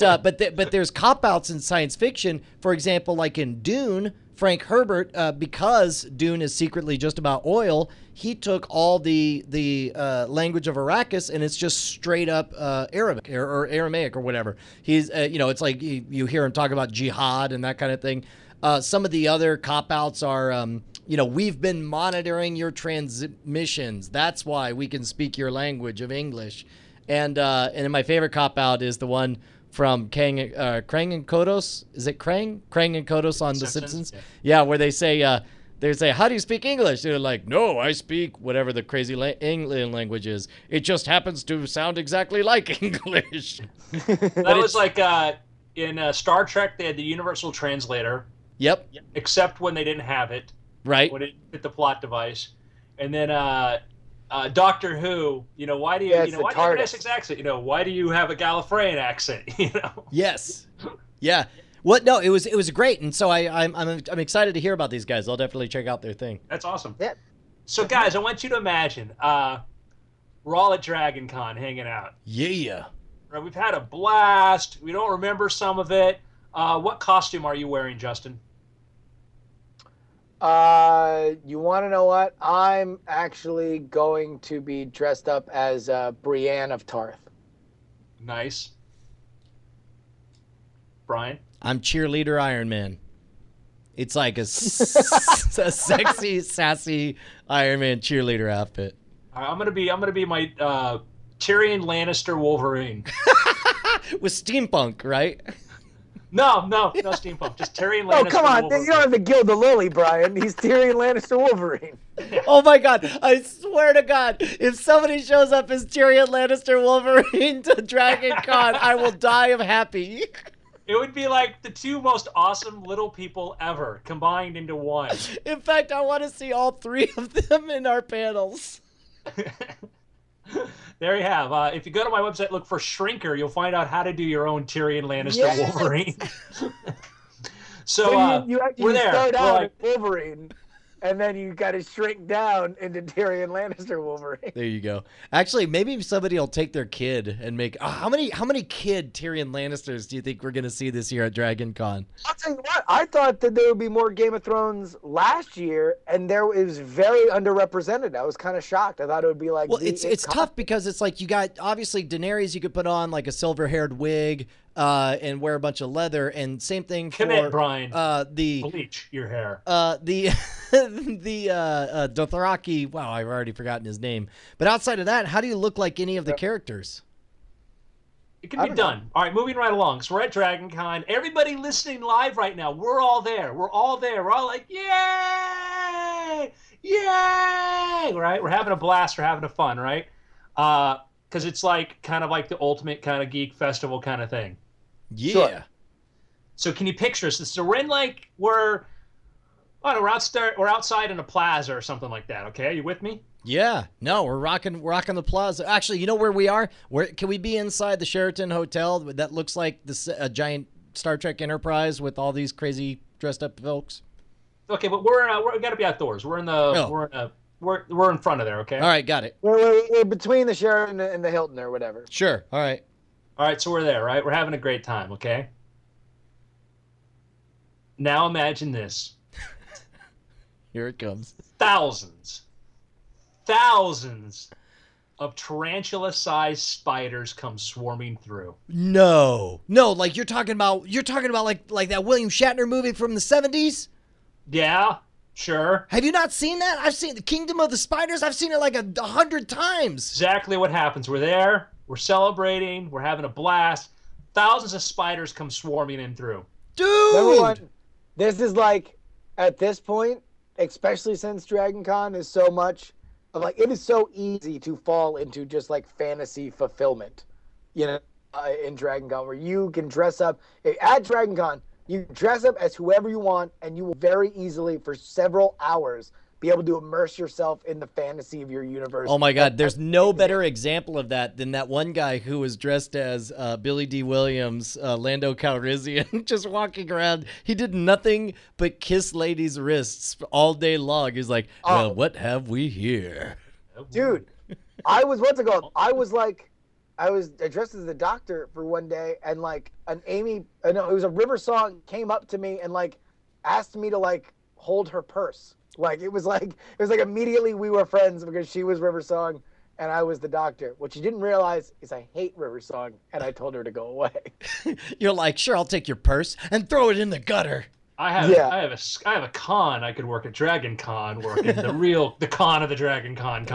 there's cop-outs in science fiction. For example, like in Dune, Frank Herbert, because Dune is secretly just about oil, he took all the language of Arrakis, and it's just straight up Arabic or Aramaic or whatever. He's it's like you hear him talk about jihad and that kind of thing. Some of the other cop-outs are, we've been monitoring your transmissions. That's why we can speak your language of English. And my favorite cop-out is the one from Krang and Kodos. Is it Krang? Krang and Kodos on The Simpsons? Yeah. Yeah, where they say, how do you speak English? They're like, no, I speak whatever the crazy England language is. It just happens to sound exactly like English. That was like in Star Trek, they had the Universal Translator. Yep. Except when they didn't have it. Right. When it hit the plot device. And then Doctor Who, why do you, why do you have an Essex accent? Why do you have a Gallifreyan accent? Yes. Yeah. What? No, it was great, and so I'm excited to hear about these guys. I'll definitely check out their thing. That's awesome. Yeah. So guys, I want you to imagine we're all at Dragon Con hanging out. Yeah. Right, we've had a blast. We don't remember some of it. What costume are you wearing, Justin? You want to know what? I'm actually going to be dressed up as Brienne of Tarth. Nice. Brian? I'm cheerleader Iron Man. It's like a sexy, sassy Iron Man cheerleader outfit. All right, I'm gonna be my Tyrion Lannister Wolverine. With steampunk, right? No steampunk. Just Tyrion Lannister. Oh, come on. Wolverine. You don't have to gild the lily, Brian. He's Tyrion Lannister Wolverine. Oh my God. I swear to God, if somebody shows up as Tyrion Lannister Wolverine to Dragon Con, I will die of happy. It would be like the two most awesome little people ever combined into one. In fact, I want to see all three of them in our panels. There you have. If you go to my website, look for Shrinker, you'll find out how to do your own Tyrion Lannister Wolverine. So we're there. Start out as Wolverine, and then you got to shrink down into Tyrion Lannister Wolverine. There you go. Actually, maybe somebody will take their kid and make. How many kid Tyrion Lannisters do you think we're gonna see this year at Dragon Con? I'll tell you what. I thought that there would be more Game of Thrones last year, and it was very underrepresented. I was kind of shocked. I thought it would be like. Well, it's tough because it's like you got obviously Daenerys. You could put on like a silver-haired wig. And wear a bunch of leather, and same thing for Brian. the bleach your hair. The Dothraki. Wow, I've already forgotten his name. But outside of that, how do you look like any of the characters? It can be done. All right, moving right along. So we're at Dragon Con. Everybody listening live right now, we're all there. We're all there. We're all like, yay! Yay! Right? We're having a blast. We're having a fun, right? Because it's like kind of like the ultimate kind of geek festival kind of thing. Yeah. Sure. So can you picture us? So we're outside in a plaza or something like that. Okay, are you with me? Yeah. No, we're rocking the plaza. Actually, you know where we are? Where can we be inside the Sheraton Hotel that looks like a giant Star Trek Enterprise with all these crazy dressed up folks? Okay, but we got to be outdoors. We're in the we're in front of there. Okay. All right, got it. We're between the Sheraton and the Hilton or whatever. Sure. All right. All right, so we're there, right? We're having a great time, okay? Now imagine this. Here it comes. Thousands of tarantula-sized spiders come swarming through. No, like you're talking about like that William Shatner movie from the 70s? Yeah, sure. Have you not seen that? I've seen the Kingdom of the Spiders. I've seen it like 100 times. Exactly what happens. We're there. We're celebrating. We're having a blast. Thousands of spiders come swarming in through. Dude! Everyone, this is like, at this point, especially since Dragon Con is so much of like, it is so easy to fall into just like fantasy fulfillment, in Dragon Con, where you can dress up at Dragon Con. You dress up as whoever you want, and you will very easily, for several hours, be able to immerse yourself in the fantasy of your universe. Oh my God, there's no better example of that than that one guy who was dressed as Billy D. Williams, Lando Calrissian, just walking around. He did nothing but kiss ladies' wrists all day long. He's like, well, what have we here? Dude, I was dressed as the Doctor for one day, and like it was a River Song came up to me and like asked me to like hold her purse. Like it was like immediately we were friends because she was River Song and I was the Doctor. What she didn't realize is I hate River Song, and I told her to go away. You're like, sure, I'll take your purse and throw it in the gutter. I have a con I could work at Dragon Con, working the con of the Dragon Con.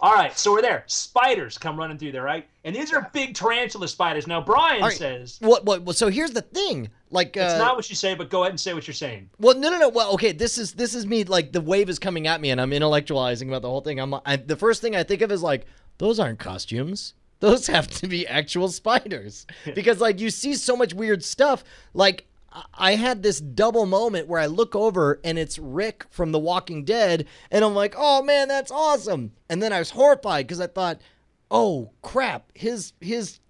All right, so we're there. Spiders come running through there, right? And these are big tarantula spiders. Now Brian says what so here's the thing. Like it's not what you say, but go ahead and say what you're saying. Well, no. Well, okay, this is me, like the wave is coming at me and I'm intellectualizing about the whole thing. The first thing I think of is like, those aren't costumes. Those have to be actual spiders. Because like you see so much weird stuff. Like I had this double moment where I look over and it's Rick from The Walking Dead and I'm like, oh man, that's awesome. And then I was horrified because I thought, oh crap, his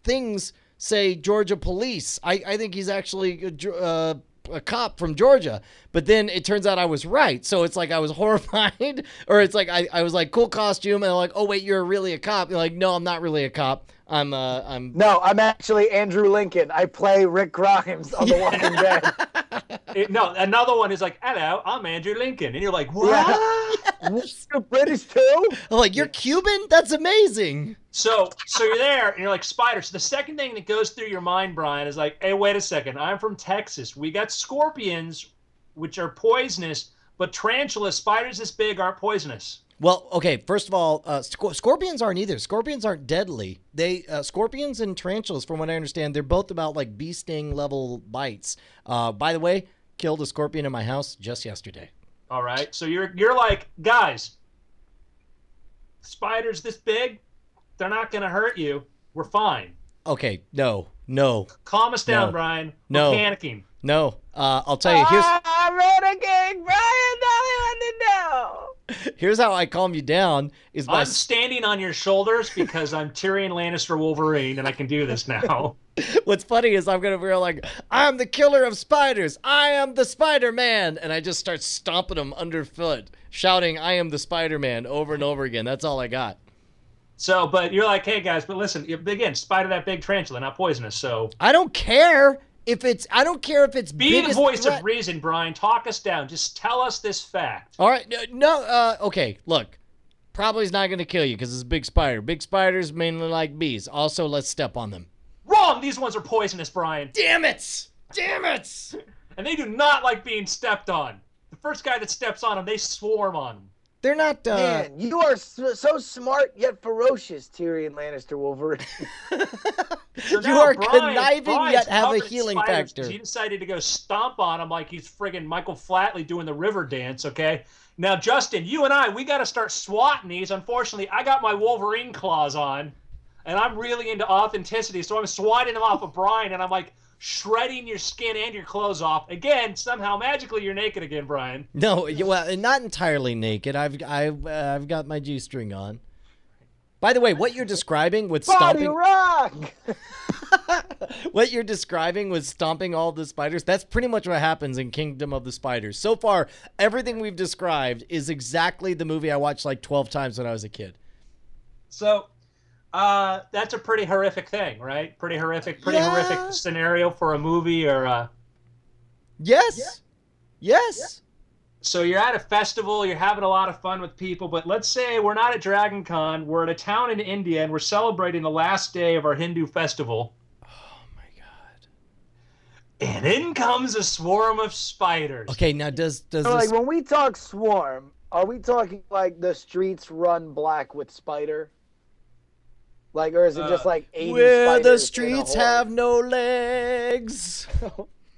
things say Georgia police. I think he's actually a cop from Georgia. But then it turns out I was right. So it's like I was horrified, or it's like I was like, cool costume, and I'm like, oh wait, you're really a cop. You're like, no, I'm not really a cop. I'm I'm actually Andrew Lincoln. I play Rick Grimes on The Walking Dead. No, another one is like, hello, I'm Andrew Lincoln, and you're like, what? Yeah. You're British too? I'm like, you're Cuban? That's amazing. So you're there, and you're like, spiders. So the second thing that goes through your mind, Brian, is like, hey, wait a second. I'm from Texas. We got scorpions, which are poisonous, but tarantulas, spiders this big, aren't poisonous. Well, okay, first of all, scorpions aren't either. Scorpions aren't deadly. Scorpions and tarantulas, from what I understand, they're both about like bee sting level bites. By the way, killed a scorpion in my house just yesterday. All right, so you're like, guys, spiders this big, they're not going to hurt you. We're fine. Okay, no. Calm us down, No. Brian. No. We're panicking. No, I'll tell you, I'm renegade Brian, tell me what to do. here's how I calm you down, is by I'm standing on your shoulders because I'm Tyrion Lannister Wolverine, and I can do this now. What's funny is I'm going to be like, I'm the killer of spiders. I am the Spider-Man. And I just start stomping them underfoot, shouting, I am the Spider-Man over and over again. That's all I got. So, but you're like, hey, guys, but listen, again, spider that big tarantula, not poisonous, so... I don't care if it's Be the voice threat. of reason, Brian. Talk us down. Just tell us this fact. All right. Okay, look. Probably is not going to kill you because it's a big spider. Big spiders mainly like bees. Also, let's step on them. Wrong! These ones are poisonous, Brian. Damn it! Damn it! And they do not like being stepped on. The first guy that steps on them, they swarm on them. They're not... Man, you are so smart yet ferocious, Tyrion Lannister Wolverine. So You now are Brian's conniving yet have a covered healing spiders factor. 'cause He decided to go stomp on him like he's friggin' Michael Flatley doing the river dance, okay? Now, Justin, you and we got to start swatting these. Unfortunately, I got my Wolverine claws on, and I'm really into authenticity, so I'm swatting them off of Brian, and I'm like shredding your skin and your clothes off. Again, somehow, magically, you're naked again, Brian. No, well, not entirely naked. I've got my G-string on. By the way, what you're describing with Body stomping... rock! What you're describing with stomping all the spiders, that's pretty much what happens in Kingdom of the Spiders. So far, everything we've described is exactly the movie I watched like 12 times when I was a kid. So, that's a pretty horrific thing, right? Pretty horrific scenario for a movie or... Yes. Yes. So you're at a festival, you're having a lot of fun with people, but let's say we're not at Dragon Con, we're at a town in India, and we're celebrating the last day of our Hindu festival. Oh, my God. And in comes a swarm of spiders. Okay, now does So, like, when we talk swarm, are we talking like the streets run black with spider? Like, or is it just like 80 where spiders the in a streets horde? have no legs?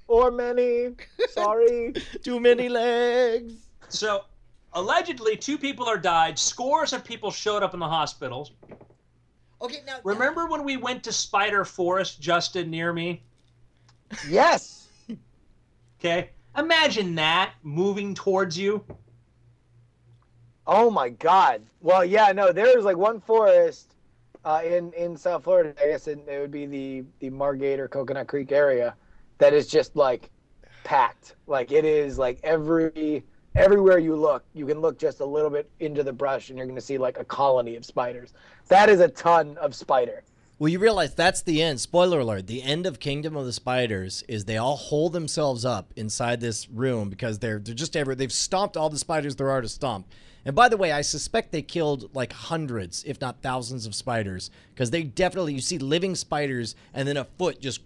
Or many. Sorry. Too many legs. So, allegedly, 2 people are died. Scores of people showed up in the hospitals. Okay, now... Remember when we went to Spider Forest, Justin, near me? Yes. Okay? Imagine that moving towards you. Oh my God. Well, yeah, no, there's like one forest in South Florida. I guess it would be the Margate or Coconut Creek area that is just like packed. Like it is like everywhere you look, you can look just a little bit into the brush and you're going to see like a colony of spiders. That is a ton of spider. Well, you realize that's the end. Spoiler alert. The end of Kingdom of the Spiders is they all hold themselves up inside this room because they're just they've stomped all the spiders there are to stomp. And by the way, I suspect they killed like hundreds, if not thousands of spiders because they definitely, you see living spiders and then a foot just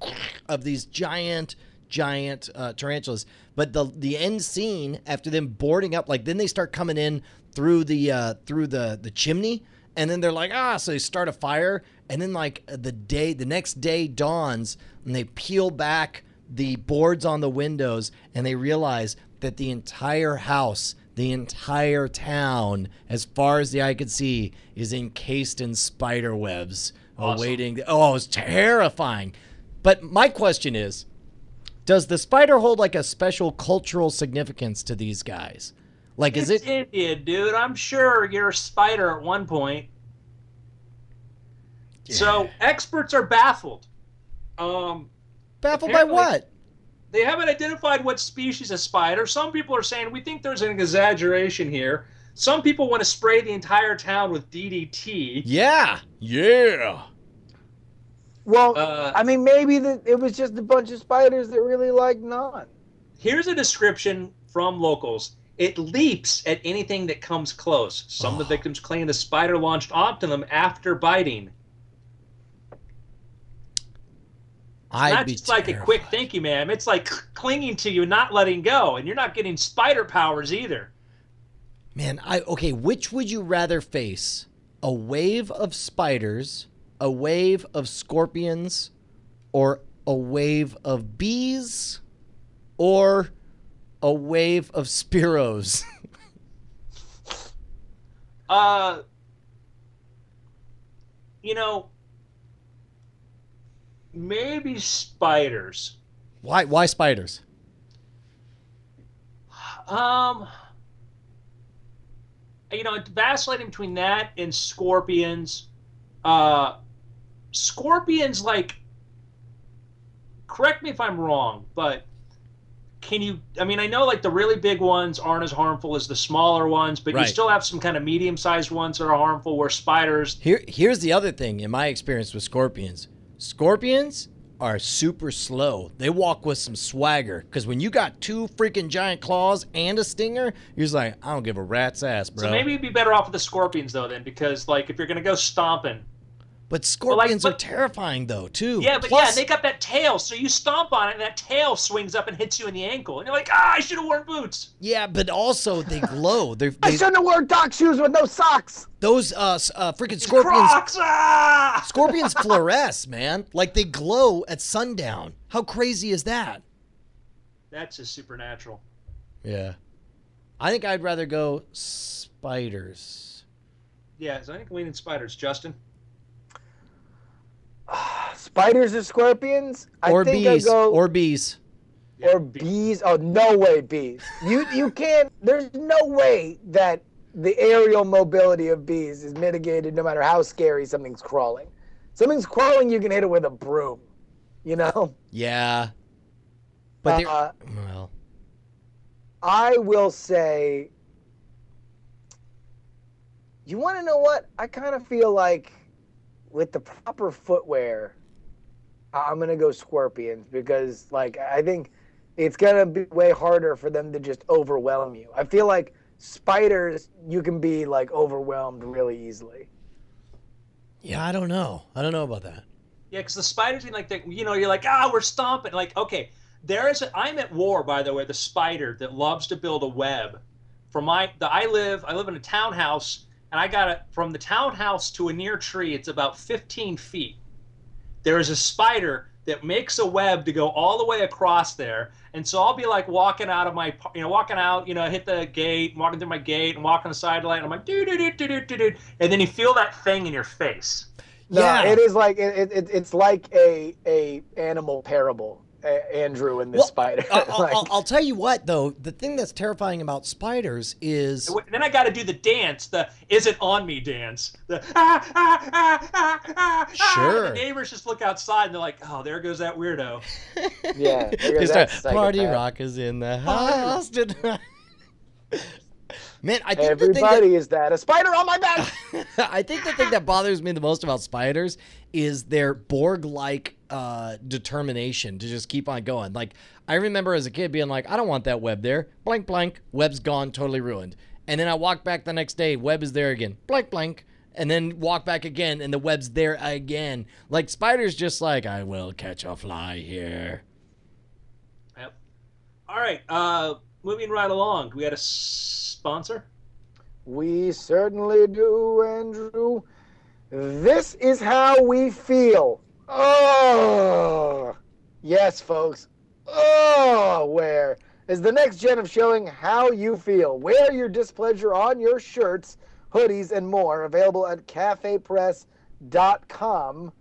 of these giant giant tarantulas. But the end scene after them boarding up, like then they start coming in through the chimney, and then they're like, so they start a fire, and then like the next day dawns, and they peel back the boards on the windows, and they realize that the entire house, the entire town, as far as the eye could see, is encased in spider webs. Awesome. Awaiting. Oh, it's terrifying. But my question is, does the spider hold like a special cultural significance to these guys? Like, is It's it? Indian, dude. I'm sure you're a spider at one point. So experts are baffled. Baffled by apparently- what? They haven't identified what species of spider. Some people are saying we think there's an exaggeration here. Some people want to spray the entire town with DDT. Yeah. Well, Uh, I mean, maybe it was just a bunch of spiders that really liked non. Here's a description from locals. It leaps at anything that comes close. Some of the victims claim the spider launched onto them after biting. Not just like a quick thank you, ma'am. It's like clinging to you, not letting go, and you're not getting spider powers either. Man, okay, which would you rather face? A wave of spiders, a wave of scorpions, or a wave of bees, or a wave of Spiros? Maybe spiders. Why spiders? Vacillating between that and scorpions. Scorpions, like, correct me if I'm wrong, but I know like the really big ones aren't as harmful as the smaller ones, but you Right. still have some kind of medium-sized ones that are harmful, where spiders, Here's the other thing in my experience with scorpions. Scorpions are super slow. They walk with some swagger, because when you got two freaking giant claws and a stinger, you're just like, I don't give a rat's ass, bro. so maybe you'd be better off with the scorpions though then, because like if you're gonna go stomping, But scorpions are but- terrifying though, too. yeah, but Plus, they got that tail, so you stomp on it and that tail swings up and hits you in the ankle, and you're like, I should have worn boots. yeah, but also they glow. I shouldn't have worn dock shoes with no socks. Those freaking scorpions. Crocs! Ah! Scorpions fluoresce, man. Like they glow at sundown. How crazy is that? That's just supernatural. Yeah. I think I'd rather go spiders. Yeah, so I think leaning spiders. Justin? Spiders or scorpions? Or I think bees. I go Or bees. or bees. Oh, no way, bees. You can't. There's no way that the aerial mobility of bees is mitigated, no matter how scary something's crawling. Something's crawling, you can hit it with a broom. You know. Yeah. But they're Uh, well. I will say. You want to know what? I kind of feel like, with the proper footwear, I'm gonna go scorpions, because like I think it's gonna be way harder for them to just overwhelm you. I feel like spiders, you can be like overwhelmed really easily. Yeah, I don't know. I don't know about that. Yeah, because the spiders, you're like, we're stomping. Like, okay, I'm at war, by the way, the spider that loves to build a web. I live in a townhouse, and I got it from the townhouse to a near tree. It's about 15 feet. There is a spider that makes a web to go all the way across there. And so I'll be like walking out, hit the gate, walking through my gate and walking the sideline. And I'm like, do. And then you feel that thing in your face. No, Yeah. it is like it's like a animal parable. Andrew and the Well, spider. I'll tell you what, though. The thing that's terrifying about spiders is Then I got to do the dance, the "Is it on me" dance. The Sure. And the neighbors just look outside and they're like, "Oh, there goes that weirdo." yeah, They that start, Party psychopath. Rock is in the house tonight. Man, I think Everybody is that a spider on my back? I think the thing that bothers me the most about spiders is their Borg-like determination to just keep on going. Like, I remember as a kid being like, I don't want that web there. Blank, blank. Web's gone, totally ruined. And then I walk back the next day, web is there again. Blank, blank. And then walk back again, and the web's there again. Like, spiders just like, I will catch a fly here. All right. Moving right along. We got a sponsor. We certainly do, Andrew. This is how we feel. Oh, yes, folks. Oh, where is the next gen of showing how you feel? Wear your displeasure on your shirts, hoodies, and more. Available at cafepress.com.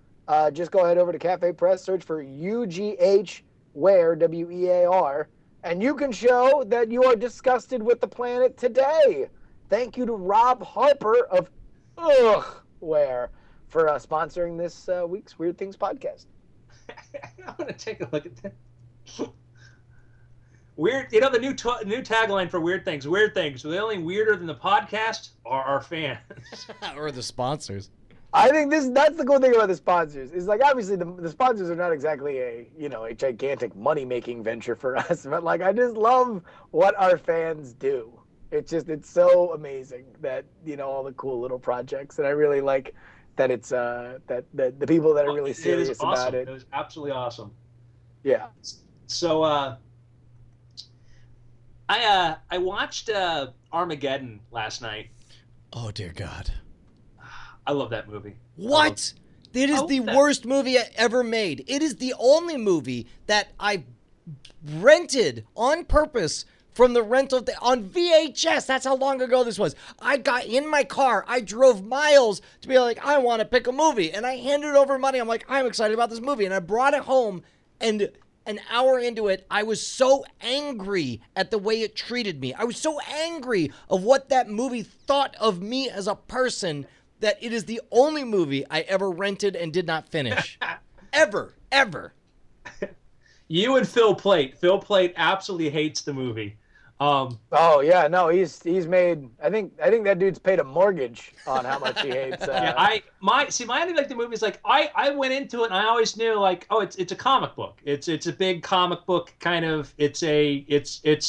Just go ahead over to Cafe Press, search for UGH Wear, WEAR, and you can show that you are disgusted with the planet today. Thank you to Rob Harper of Wear for sponsoring this week's Weird Things podcast. I'm going to take a look at that. Weird, you know, the new tagline for Weird Things. Weird Things. The only weirder than the podcast are our fans. Or the sponsors. I think that's the cool thing about the sponsors. Is like obviously the sponsors are not exactly a gigantic money-making venture for us, but like I just love what our fans do. It's so amazing that all the cool little projects, and I really like that it's that the people that are really serious about it. It was absolutely awesome. Yeah. So I watched Armageddon last night. Oh dear God. I love that movie. What? It is the worst movie I ever made. It is the only movie that I rented on purpose from the rental on VHS. That's how long ago this was. I got in my car. I drove miles to be like, I want to pick a movie. And I handed over money. I'm like, I'm excited about this movie. And I brought it home. And an hour into it, I was so angry at the way it treated me. I was so angry of what that movie thought of me as a person that it is the only movie I ever rented and did not finish. Ever. You and Phil Plait. Phil Plait absolutely hates the movie. Oh yeah, no, he's made. I think that dude's paid a mortgage on how much he hates. Yeah, my only like the movie is like I went into it and I always knew like, oh, it's a comic book. It's a big comic book kind of. It's to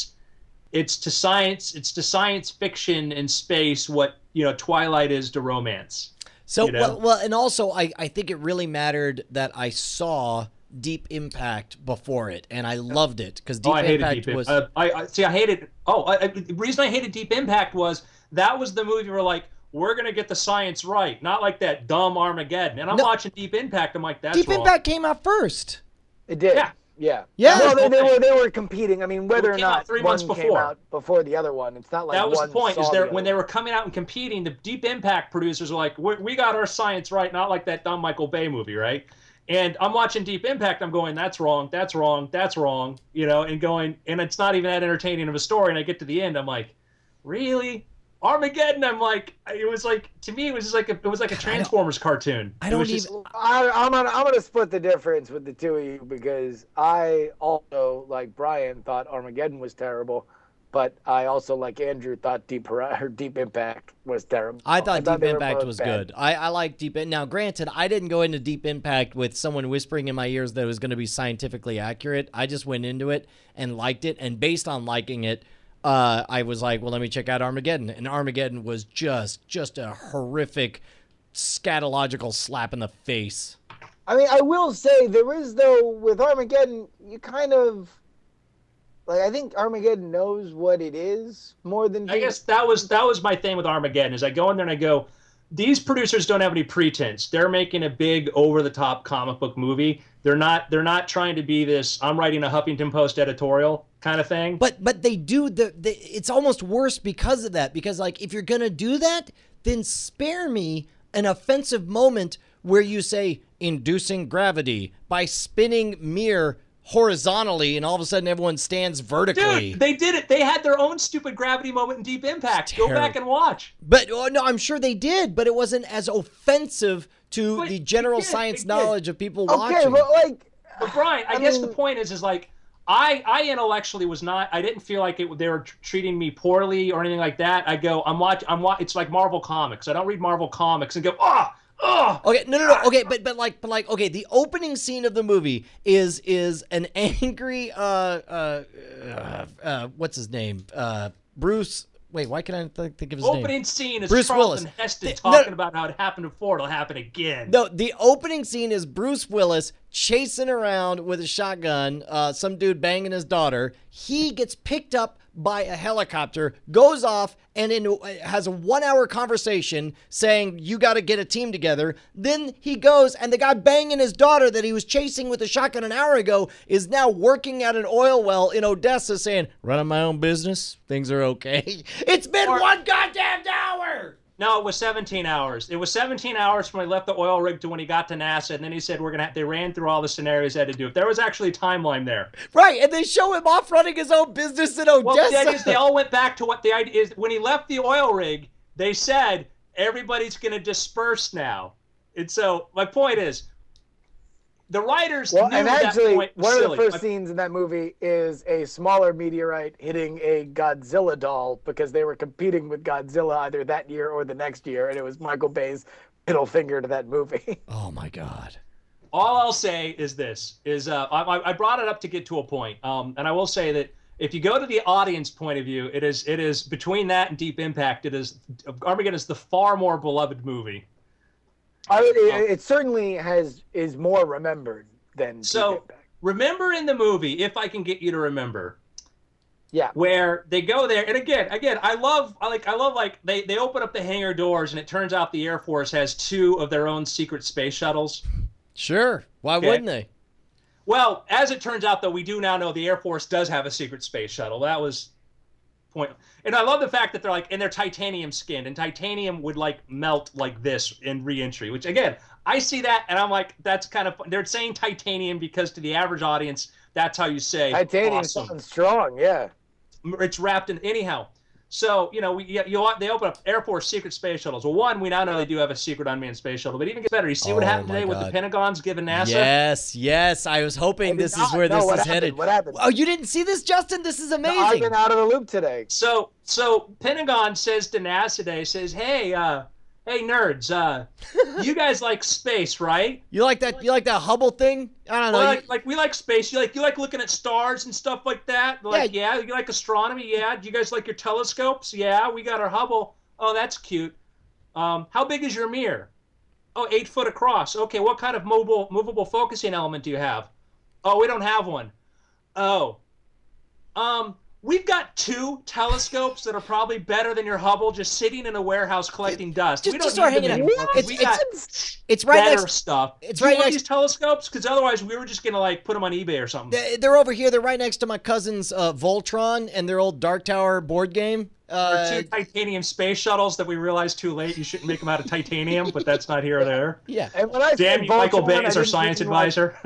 science fiction and space what Twilight is to romance. So well, and also I think it really mattered that I saw Deep Impact before it, and I loved it because Deep Impact was. I hated. The reason I hated Deep Impact was that was the movie where like we're gonna get the science right, not like that dumb Armageddon. And I'm watching Deep Impact. I'm like, that's Deep wrong. Impact came out first. It did. Yeah. Well, they were competing. I mean, whether or not 3 months one came out before the other one, it's not like that was one the point. Is saw when they were coming out and competing, the Deep Impact producers were like, we got our science right, not like that dumb Michael Bay movie, right? And I'm watching Deep Impact. I'm going, that's wrong, and going, and it's not even that entertaining of a story. And I get to the end, I'm like, really? Armageddon? I'm like, it was like, to me, it was just like a Transformers cartoon. I'm gonna split the difference with the two of you because I also, like Brian, thought Armageddon was terrible, but I also, like Andrew, thought Deep Impact was terrible. I thought Deep Impact was good. I like Deep Impact. Now, granted, I didn't go into Deep Impact with someone whispering in my ears that it was going to be scientifically accurate. I just went into it and liked it, and based on liking it, I was like, well, let me check out Armageddon. And Armageddon was just a horrific, scatological slap in the face. I mean, I will say there is, though, with Armageddon, you kind of, like, I think Armageddon knows what it is more than... I guess that was my thing with Armageddon, is I go in there and I go, these producers don't have any pretense. They're making a big, over-the-top comic book movie. They're not trying to be this, I'm writing a Huffington Post editorial kind of thing. But they do it's almost worse because of that. Because like if you're gonna do that, then spare me an offensive moment where you say inducing gravity by spinning Mir horizontally, and all of a sudden everyone stands vertically. Dude, they did it. They had their own stupid gravity moment in Deep Impact. Go back and watch. But no, I'm sure they did, but it wasn't as offensive to the general science knowledge of people watching. But Brian, I guess the point is like I intellectually was not. I didn't feel like they were treating me poorly or anything like that. I go, I'm watching. It's like Marvel Comics. I don't read Marvel Comics and go, Okay, no. Okay, but like, okay. The opening scene of the movie is an angry what's his name? Bruce Wait, why can I think of his name? Opening scene is Bruce Charlton Willis. Heston talking about how it happened before. It'll happen again. No, the opening scene is Bruce Willis chasing around with a shotgun, some dude banging his daughter. He gets picked up by a helicopter, goes off, and has a 1-hour conversation saying, you got to get a team together. Then he goes, and the guy banging his daughter that he was chasing with a shotgun an hour ago is now working at an oil well in Odessa saying, running my own business, things are okay. It's been 1 goddamn hour! No, it was 17 hours. It was 17 hours from when he left the oil rig to when he got to NASA, and then he said they ran through all the scenarios they had to do. There was actually a timeline there. Right, and they show him off running his own business in Odessa. Well, that is, they all went back to what the idea is. When he left the oil rig, they said, everybody's going to disperse now. And so, my point is, the writers knew and at actually, that point one silly. of the first scenes in that movie is a smaller meteorite hitting a Godzilla doll because they were competing with Godzilla either that year or the next year, and it was Michael Bay's middle finger to that movie. Oh, my God. All I'll say is this, I brought it up to get to a point, and I will say that if you go to the audience point of view, it is between that and Deep Impact, Armageddon is the far more beloved movie. It certainly is more remembered than Deep Impact. Remember in the movie, if I can get you to remember, yeah, where they go there, and again, I love they open up the hangar doors, and it turns out the Air Force has 2 of their own secret space shuttles. Sure, why wouldn't they? Well, as it turns out, though, we do now know the Air Force does have a secret space shuttle. That was point. And I love the fact that they're titanium skinned, and titanium would melt like this in re-entry, which again, I see that and I'm like, that's kind of fun. They're saying titanium because to the average audience, that's how you say titanium. Awesome. Something strong, yeah. It's wrapped in anyhow. So, they open up Air Force secret space shuttles. Well, one, we now know they do have a secret unmanned space shuttle, but even gets better. You see what happened today with the Pentagon's giving NASA? Yes. I was hoping this is where this is headed. What happened? Oh, you didn't see this, Justin? This is amazing. I've been out of the loop today. So Pentagon says to NASA today, says, hey, nerds, you guys like space, right? You like that Hubble thing? I don't know. Well, we like space. You like looking at stars and stuff like that. Yeah. You like astronomy. Yeah. Do you guys like your telescopes? Yeah. We got our Hubble. Oh, that's cute. How big is your mirror? Oh, 8 foot across. Okay. What kind of movable focusing element do you have? Oh, we don't have one. Oh. We've got 2 telescopes that are probably better than your Hubble, just sitting in a warehouse collecting dust. We don't start need hanging them out. anymore. It's right better next. stuff. It's Do you right want next. these telescopes? Because otherwise, we were just gonna put them on eBay or something. They're over here. They're right next to my cousin's Voltron and their old Dark Tower board game. There are 2 titanium space shuttles that we realized too late. You shouldn't make them out of titanium, but that's not here or there. Yeah. And when I Damn said you, Michael Voltron, Bay is I our didn't science mean, advisor.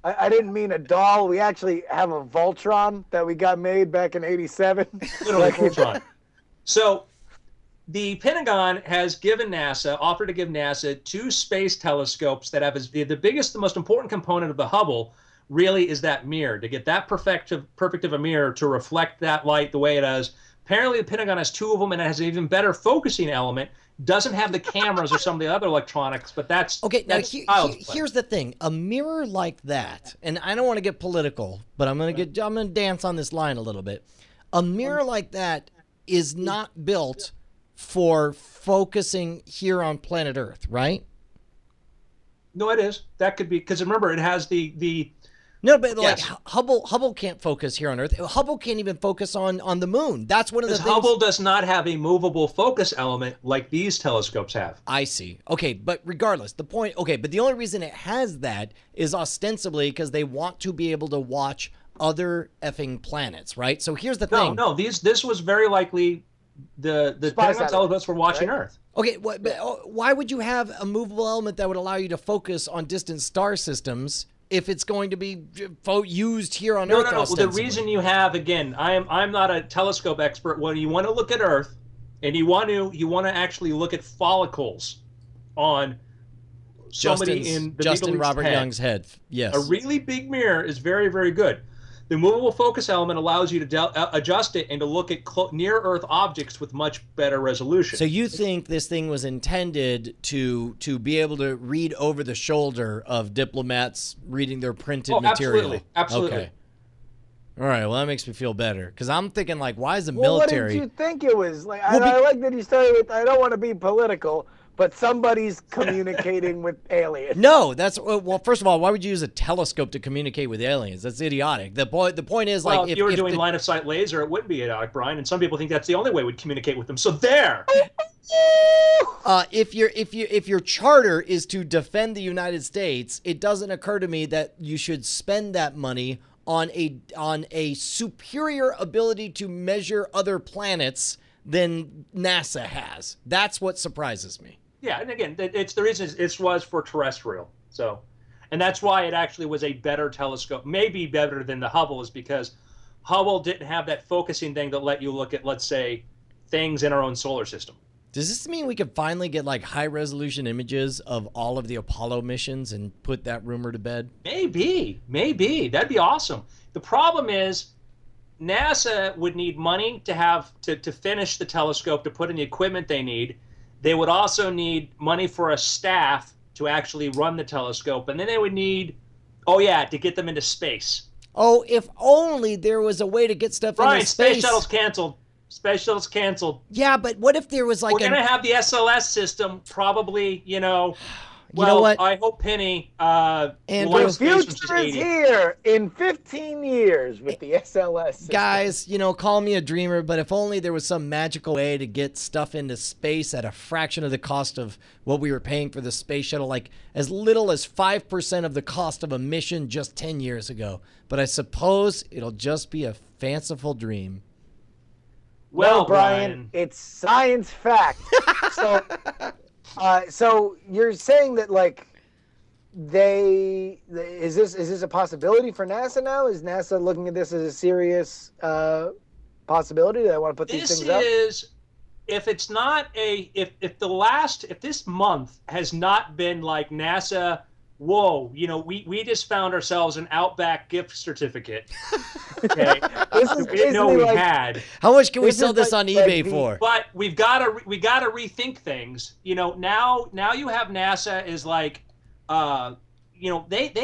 I didn't mean a doll. We actually have a Voltron that we got made back in '87. Literally Voltron. So the Pentagon has offered to give NASA 2 space telescopes that have the biggest, the most important component of the Hubble really is that mirror, to get that perfect of a mirror to reflect that light the way it does. Apparently the Pentagon has 2 of them, and it has an even better focusing element. Doesn't have the cameras or some of the other electronics, but that's okay. Now child's play. Here's the thing: a mirror like that, and I don't want to get political, but I'm gonna dance on this line a little bit. A mirror like that is not built for focusing here on planet Earth, right? No, it is. That could be because remember it has the. No, but Yes. Hubble can't focus here on Earth. Hubble can't even focus on the moon. That's one of the things. Hubble does not have a movable focus element like these telescopes have. I see. Okay, but regardless, the point. Okay, but the only reason it has that is ostensibly because they want to be able to watch other effing planets, right? So here's the thing. No. This was very likely the Pentagon telescopes were watching Earth. Okay, why would you have a movable element that would allow you to focus on distant star systems if it's going to be used here on Earth? No. The reason you have, again, I'm not a telescope expert. When you want to look at Earth, and you want to actually look at follicles on somebody in the Justin Middle East Robert head, Young's head. Yes, a really big mirror is very, very good. The movable focus element allows you to adjust it and to look at near-Earth objects with much better resolution. So you think this thing was intended to be able to read over the shoulder of diplomats reading their printed material? Absolutely. Okay. All right, well, that makes me feel better because I'm thinking, like, why is the Well, military? what did you think it was? Like, Well, I like that you started with, I don't want to be political, but somebody's communicating with aliens. No, that's well. First of all, why would you use a telescope to communicate with aliens? That's idiotic. The point is, Well, like, if you were doing line of sight laser, it wouldn't be idiotic, Brian. And some people think that's the only way we'd communicate with them. So there. if your charter is to defend the United States, it doesn't occur to me that you should spend that money on a superior ability to measure other planets than NASA has. That's what surprises me. Yeah, and again, it's the reason it was for terrestrial. So, and that's why it actually was a better telescope, maybe better than the Hubble, is because Hubble didn't have that focusing thing that let you look at, let's say, things in our own solar system. Does this mean we could finally get like high resolution images of all of the Apollo missions and put that rumor to bed? Maybe. That'd be awesome. The problem is NASA would need money to have to finish the telescope, to put in the equipment they need. They would also need money for a staff to actually run the telescope. And then they would need, to get them into space. Oh, if only there was a way to get stuff into space. Space Shuttle's canceled. Space Shuttle's canceled. Yeah, but what if there was like We're going to have the SLS system probably, You know what? I hope Penny And will The have space when she's future is 80. here in 15 years with the SLS system. Guys, call me a dreamer, but if only there was some magical way to get stuff into space at a fraction of the cost of what we were paying for the space shuttle, like as little as 5% of the cost of a mission just 10 years ago. But I suppose it'll just be a fanciful dream. Well, Brian, it's science fact. So you're saying that like is this a possibility for NASA now? Is NASA looking at this as a serious possibility? Do they want to put these things up? This is, if it's not if this month has not been like NASA, whoa, we just found ourselves an Outback gift certificate. Okay. This is We didn't know we basically like- had. How much can we This sell is this like- on like eBay the- for? But we gotta rethink things. Now you have NASA is like, they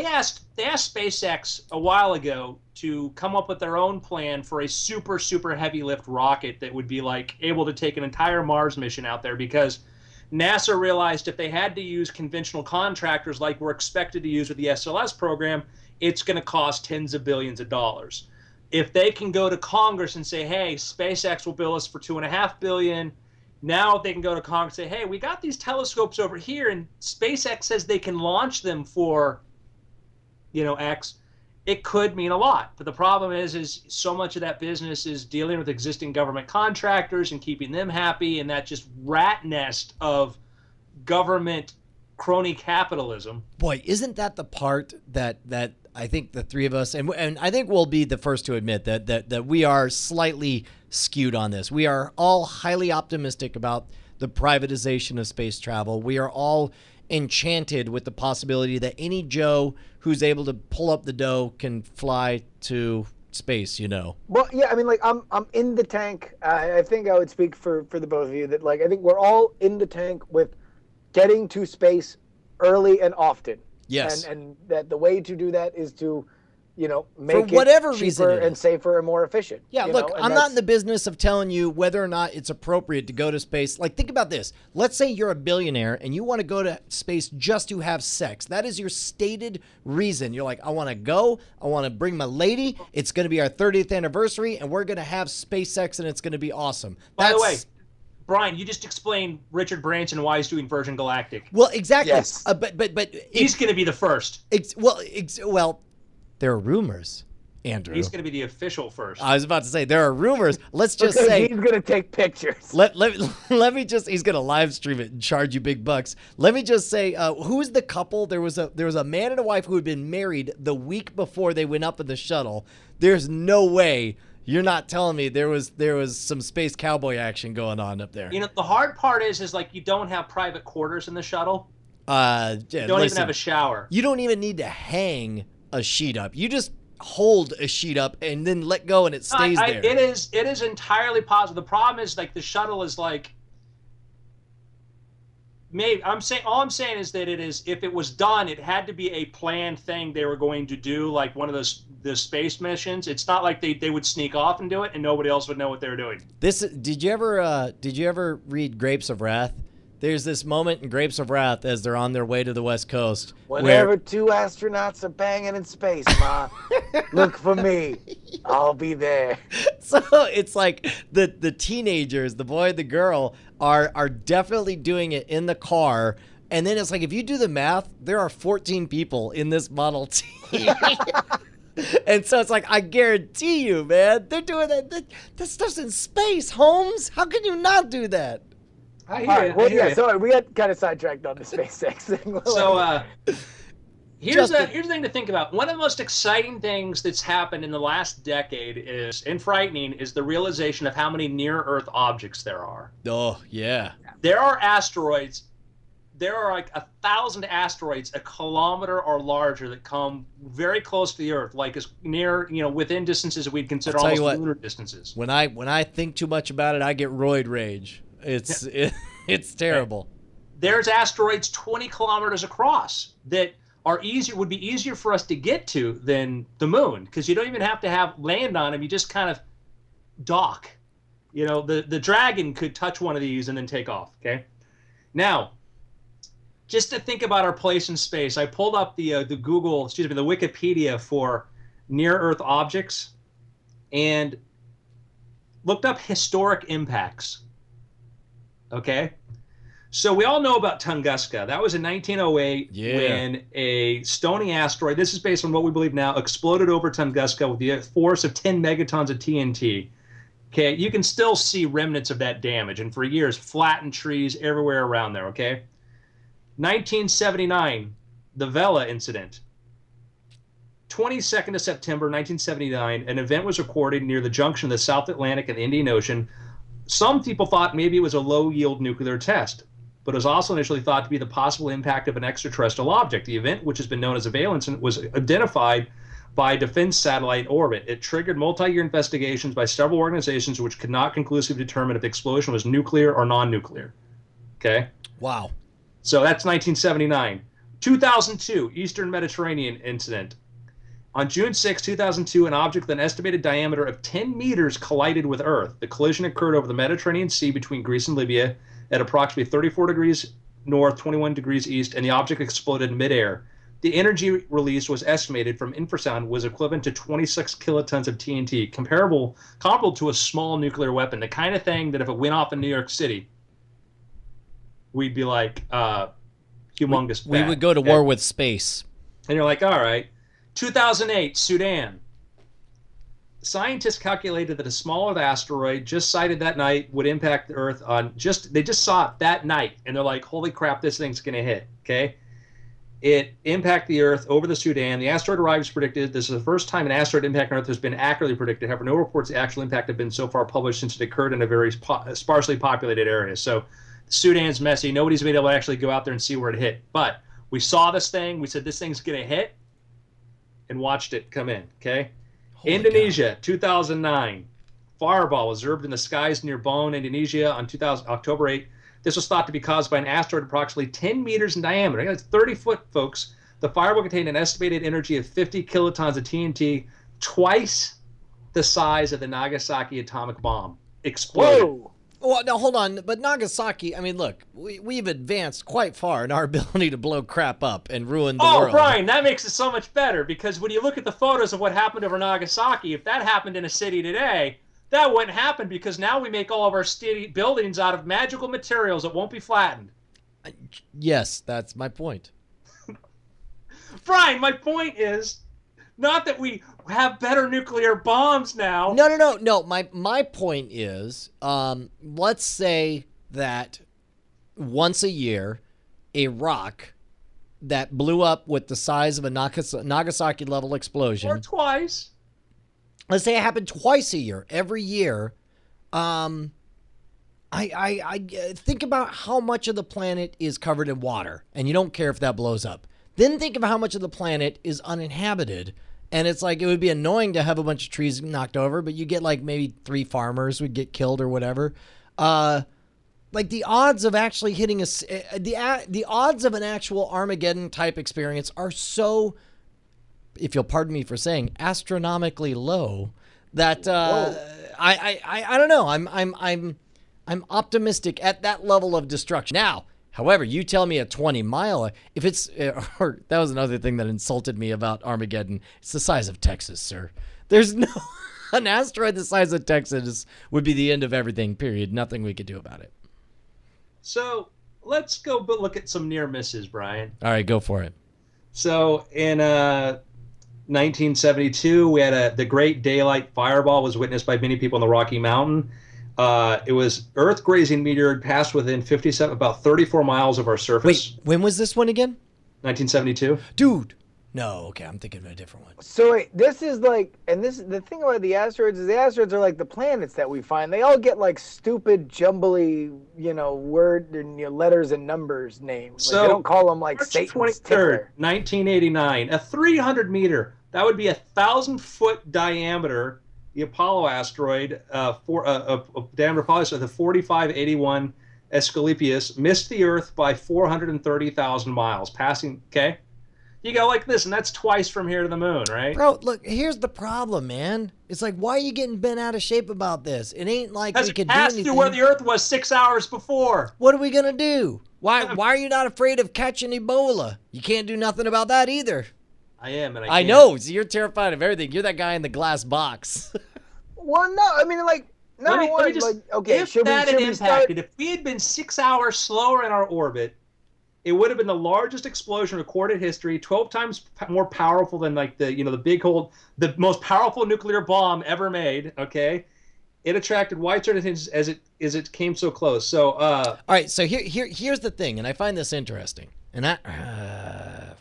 asked SpaceX a while ago to come up with their own plan for a super heavy lift rocket that would be like able to take an entire Mars mission out there, because NASA realized if they had to use conventional contractors like we're expected to use with the SLS program, it's going to cost tens of billions of dollars. If they can go to Congress and say, hey, SpaceX will bill us for $2.5 billion, now they can go to Congress and say, hey, we got these telescopes over here, and SpaceX says they can launch them for, X. It could mean a lot. But the problem is so much of that business is dealing with existing government contractors and keeping them happy, and that just rat nest of government crony capitalism. Boy, isn't that the part that I think the three of us, and I think we'll be the first to admit that we are slightly skewed on this. We are all highly optimistic about the privatization of space travel. We are all enchanted with the possibility that any Joe who's able to pull up the dough can fly to space, Well, yeah, I mean, like I'm in the tank. I think I would speak for the both of you that like I think we're all in the tank with getting to space early and often. Yes. And that the way to do that is to, make For whatever it cheaper reason it and is. safer and more efficient. Yeah, you look, know, and I'm not in that's- the business of telling you whether or not it's appropriate to go to space. Like, think about this. Let's say you're a billionaire and you want to go to space just to have sex. That is your stated reason. You're like, I want to go. I want to bring my lady. It's going to be our 30th anniversary, and we're going to have space sex, and it's going to be awesome. By the way, Brian, you just explained Richard Branson why he's doing Virgin Galactic. Well, exactly. Yes. But He's going to be the first. well, there are rumors, Andrew. He's going to be the official first. I was about to say there are rumors. Let's just because say he's gonna take pictures. Let me just, he's gonna live stream it and charge you big bucks. Let me just say, who's the couple? There was a man and a wife who had been married the week before they went up in the shuttle. There's no way you're not telling me there was some space cowboy action going on up there. The hard part is like you don't have private quarters in the shuttle. Yeah, You don't even have a shower. You don't even need to hang a sheet up. You just hold a sheet up and then let go, and it stays there. It is entirely possible. The problem is like the shuttle is like maybe I'm saying all I'm saying is that it is if it was done, it had to be a planned thing they were going to do, like one of the space missions. It's not like they would sneak off and do it, and nobody else would know what they were doing. Did you ever read Grapes of Wrath? There's this moment in Grapes of Wrath as they're on their way to the West Coast. Whenever two astronauts are banging in space, Ma, look for me. I'll be there. So it's like the teenagers, the boy and the girl, are definitely doing it in the car. And then it's like, if you do the math, there are 14 people in this Model T. And so it's like, I guarantee you, man, they're doing that. That stuff's in space, Holmes. How can you not do that? I hear All right, it. well, yeah, sorry, we got kind of sidetracked on the SpaceX thing. So here's the thing to think about. One of the most exciting things that's happened in the last decade and frightening, is the realization of how many near-Earth objects there are. Oh, yeah. There are asteroids. There are like 1,000 asteroids a kilometer or larger that come very close to the Earth, like as near, within distances that we'd consider almost lunar distances. When I think too much about it, I get roid rage. It's terrible. There's asteroids 20 kilometers across that would be easier for us to get to than the moon, because you don't even have to land on them. You just kind of dock. The Dragon could touch one of these and then take off. Okay. Now, just to think about our place in space, I pulled up the Wikipedia for near-Earth objects and looked up historic impacts. Okay, so we all know about Tunguska. That was in 1908 when a stony asteroid, this is based on what we believe now, exploded over Tunguska with the force of 10 megatons of TNT. Okay, you can still see remnants of that damage, and for years, flattened trees everywhere around there, okay? 1979, the Vela incident. 22nd of September 1979, an event was recorded near the junction of the South Atlantic and the Indian Ocean. Some people thought maybe it was a low-yield nuclear test, but it was also initially thought to be the possible impact of an extraterrestrial object. The event, which has been known as a Vela incident, was identified by Defense Satellite Orbit. It triggered multi-year investigations by several organizations which could not conclusively determine if the explosion was nuclear or non-nuclear. Okay? Wow. So that's 1979. 2002, Eastern Mediterranean incident. On June 6, 2002, an object with an estimated diameter of 10 meters collided with Earth. The collision occurred over the Mediterranean Sea between Greece and Libya at approximately 34 degrees north, 21 degrees east, and the object exploded in midair. The energy release was estimated from infrasound was equivalent to 26 kilotons of TNT, comparable to a small nuclear weapon, the kind of thing that if it went off in New York City, we'd be like, humongous. We would go to war with space. And you're like, all right. 2008, Sudan. Scientists calculated that a smaller asteroid just sighted that night would impact the Earth they just saw it that night, and they're like, holy crap, this thing's going to hit, okay? It impacted the Earth over the Sudan. The asteroid arrived as predicted. This is the first time an asteroid impact on Earth has been accurately predicted. However, no reports of the actual impact have been so far published since it occurred in a very sparsely populated area. So Sudan's messy. Nobody's been able to actually go out there and see where it hit. But we saw this thing. We said this thing's going to hit, and watched it come in, okay? Holy Indonesia, God. 2009. Fireball was observed in the skies near Bone, Indonesia on October 8. This was thought to be caused by an asteroid approximately 10 meters in diameter. That's 30 foot, folks. The fireball contained an estimated energy of 50 kilotons of TNT, twice the size of the Nagasaki atomic bomb. Exploded. Whoa! Well, now hold on, but Nagasaki, I mean, look, we've advanced quite far in our ability to blow crap up and ruin the world. Oh, Brian, that makes it so much better, because when you look at the photos of what happened over Nagasaki, if that happened in a city today, that wouldn't happen, because now we make all of our city buildings out of magical materials that won't be flattened. Yes, that's my point. Brian, my point is not that we have better nuclear bombs now. No. My point is, let's say that once a year, a rock that blew up with the size of a Nagasaki level explosion, or twice. Let's say it happened twice a year. Every year, I think about how much of the planet is covered in water, and you don't care if that blows up. Then think of how much of the planet is uninhabited. And it's like, it would be annoying to have a bunch of trees knocked over, but you get like maybe 3 farmers would get killed or whatever. like the odds of actually hitting the odds of an actual Armageddon type experience are so, if you'll pardon me for saying, astronomically low that I don't know. I'm optimistic at that level of destruction. Now, however, you tell me a 20-mile, if it's, or that was another thing that insulted me about Armageddon. It's the size of Texas, sir. There's no, an asteroid the size of Texas would be the end of everything, period. Nothing we could do about it. So let's go look at some near misses, Brian. All right, go for it. So in 1972, we had the Great Daylight Fireball was witnessed by many people in the Rocky Mountain. It was Earth-grazing meteor passed within about 34 miles of our surface. Wait, when was this one again? 1972. Dude. No, okay, I'm thinking of a different one. So wait, this is like, and this the thing about the asteroids is the asteroids are like the planets that we find. They all get like stupid, jumbly, word and letters and numbers names. So like, they don't call them like March Satan's 23rd, tickler. 1989, a 300 meter. That would be a 1,000-foot diameter. The Apollo asteroid, diameter Apollo, so the 4581 Asclepius missed the Earth by 430,000 miles, passing. Okay. You go like this, and that's twice from here to the moon, right? Bro, look, here's the problem, man. It's like, why are you getting bent out of shape about this? It ain't like we could do anything. Through where the Earth was 6 hours before. What are we going to do? Why are you not afraid of catching Ebola? You can't do nothing about that either. I am, and I know. So you're terrified of everything. You're that guy in the glass box. Well, no, I mean, like, no, let me just, like, okay, if that had impacted, if we had been 6 hours slower in our orbit, it would have been the largest explosion in recorded history, 12 times more powerful than like the big hole, the most powerful nuclear bomb ever made. Okay, it attracted widespread attention as it came so close. So, all right. So here's the thing, and I find this interesting, and I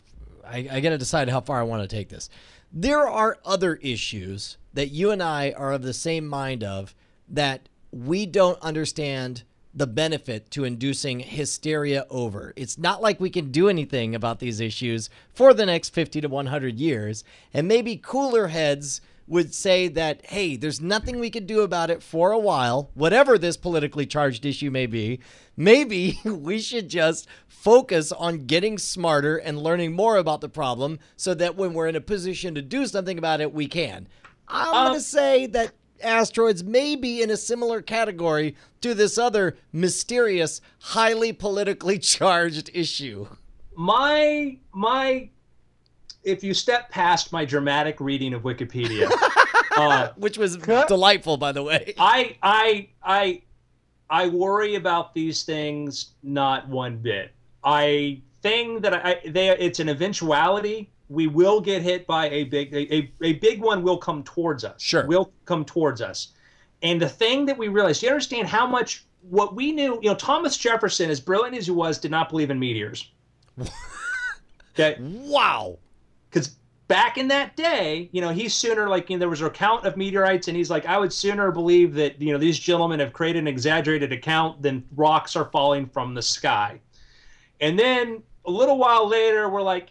got to decide how far I want to take this. There are other issues that you and I are of the same mind of that we don't understand the benefit to inducing hysteria over. It's not like we can do anything about these issues for the next 50 to 100 years. And maybe cooler heads would say that, hey, there's nothing we can do about it for a while, whatever this politically charged issue may be. Maybe we should just focus on getting smarter and learning more about the problem so that when we're in a position to do something about it, we can. I'm going to say that asteroids may be in a similar category to this other mysterious, highly politically charged issue. If you step past my dramatic reading of Wikipedia, which was delightful, by the way, I worry about these things not one bit. I think that it's an eventuality. We will get hit by a big one will come towards us. Sure. Will come towards us. And the thing that we realized, you understand how much what we knew, Thomas Jefferson, as brilliant as he was, did not believe in meteors. Okay. Wow. Because back in that day, he's sooner there was an account of meteorites, and he's like, I would sooner believe that, these gentlemen have created an exaggerated account than rocks are falling from the sky. And then a little while later, we're like,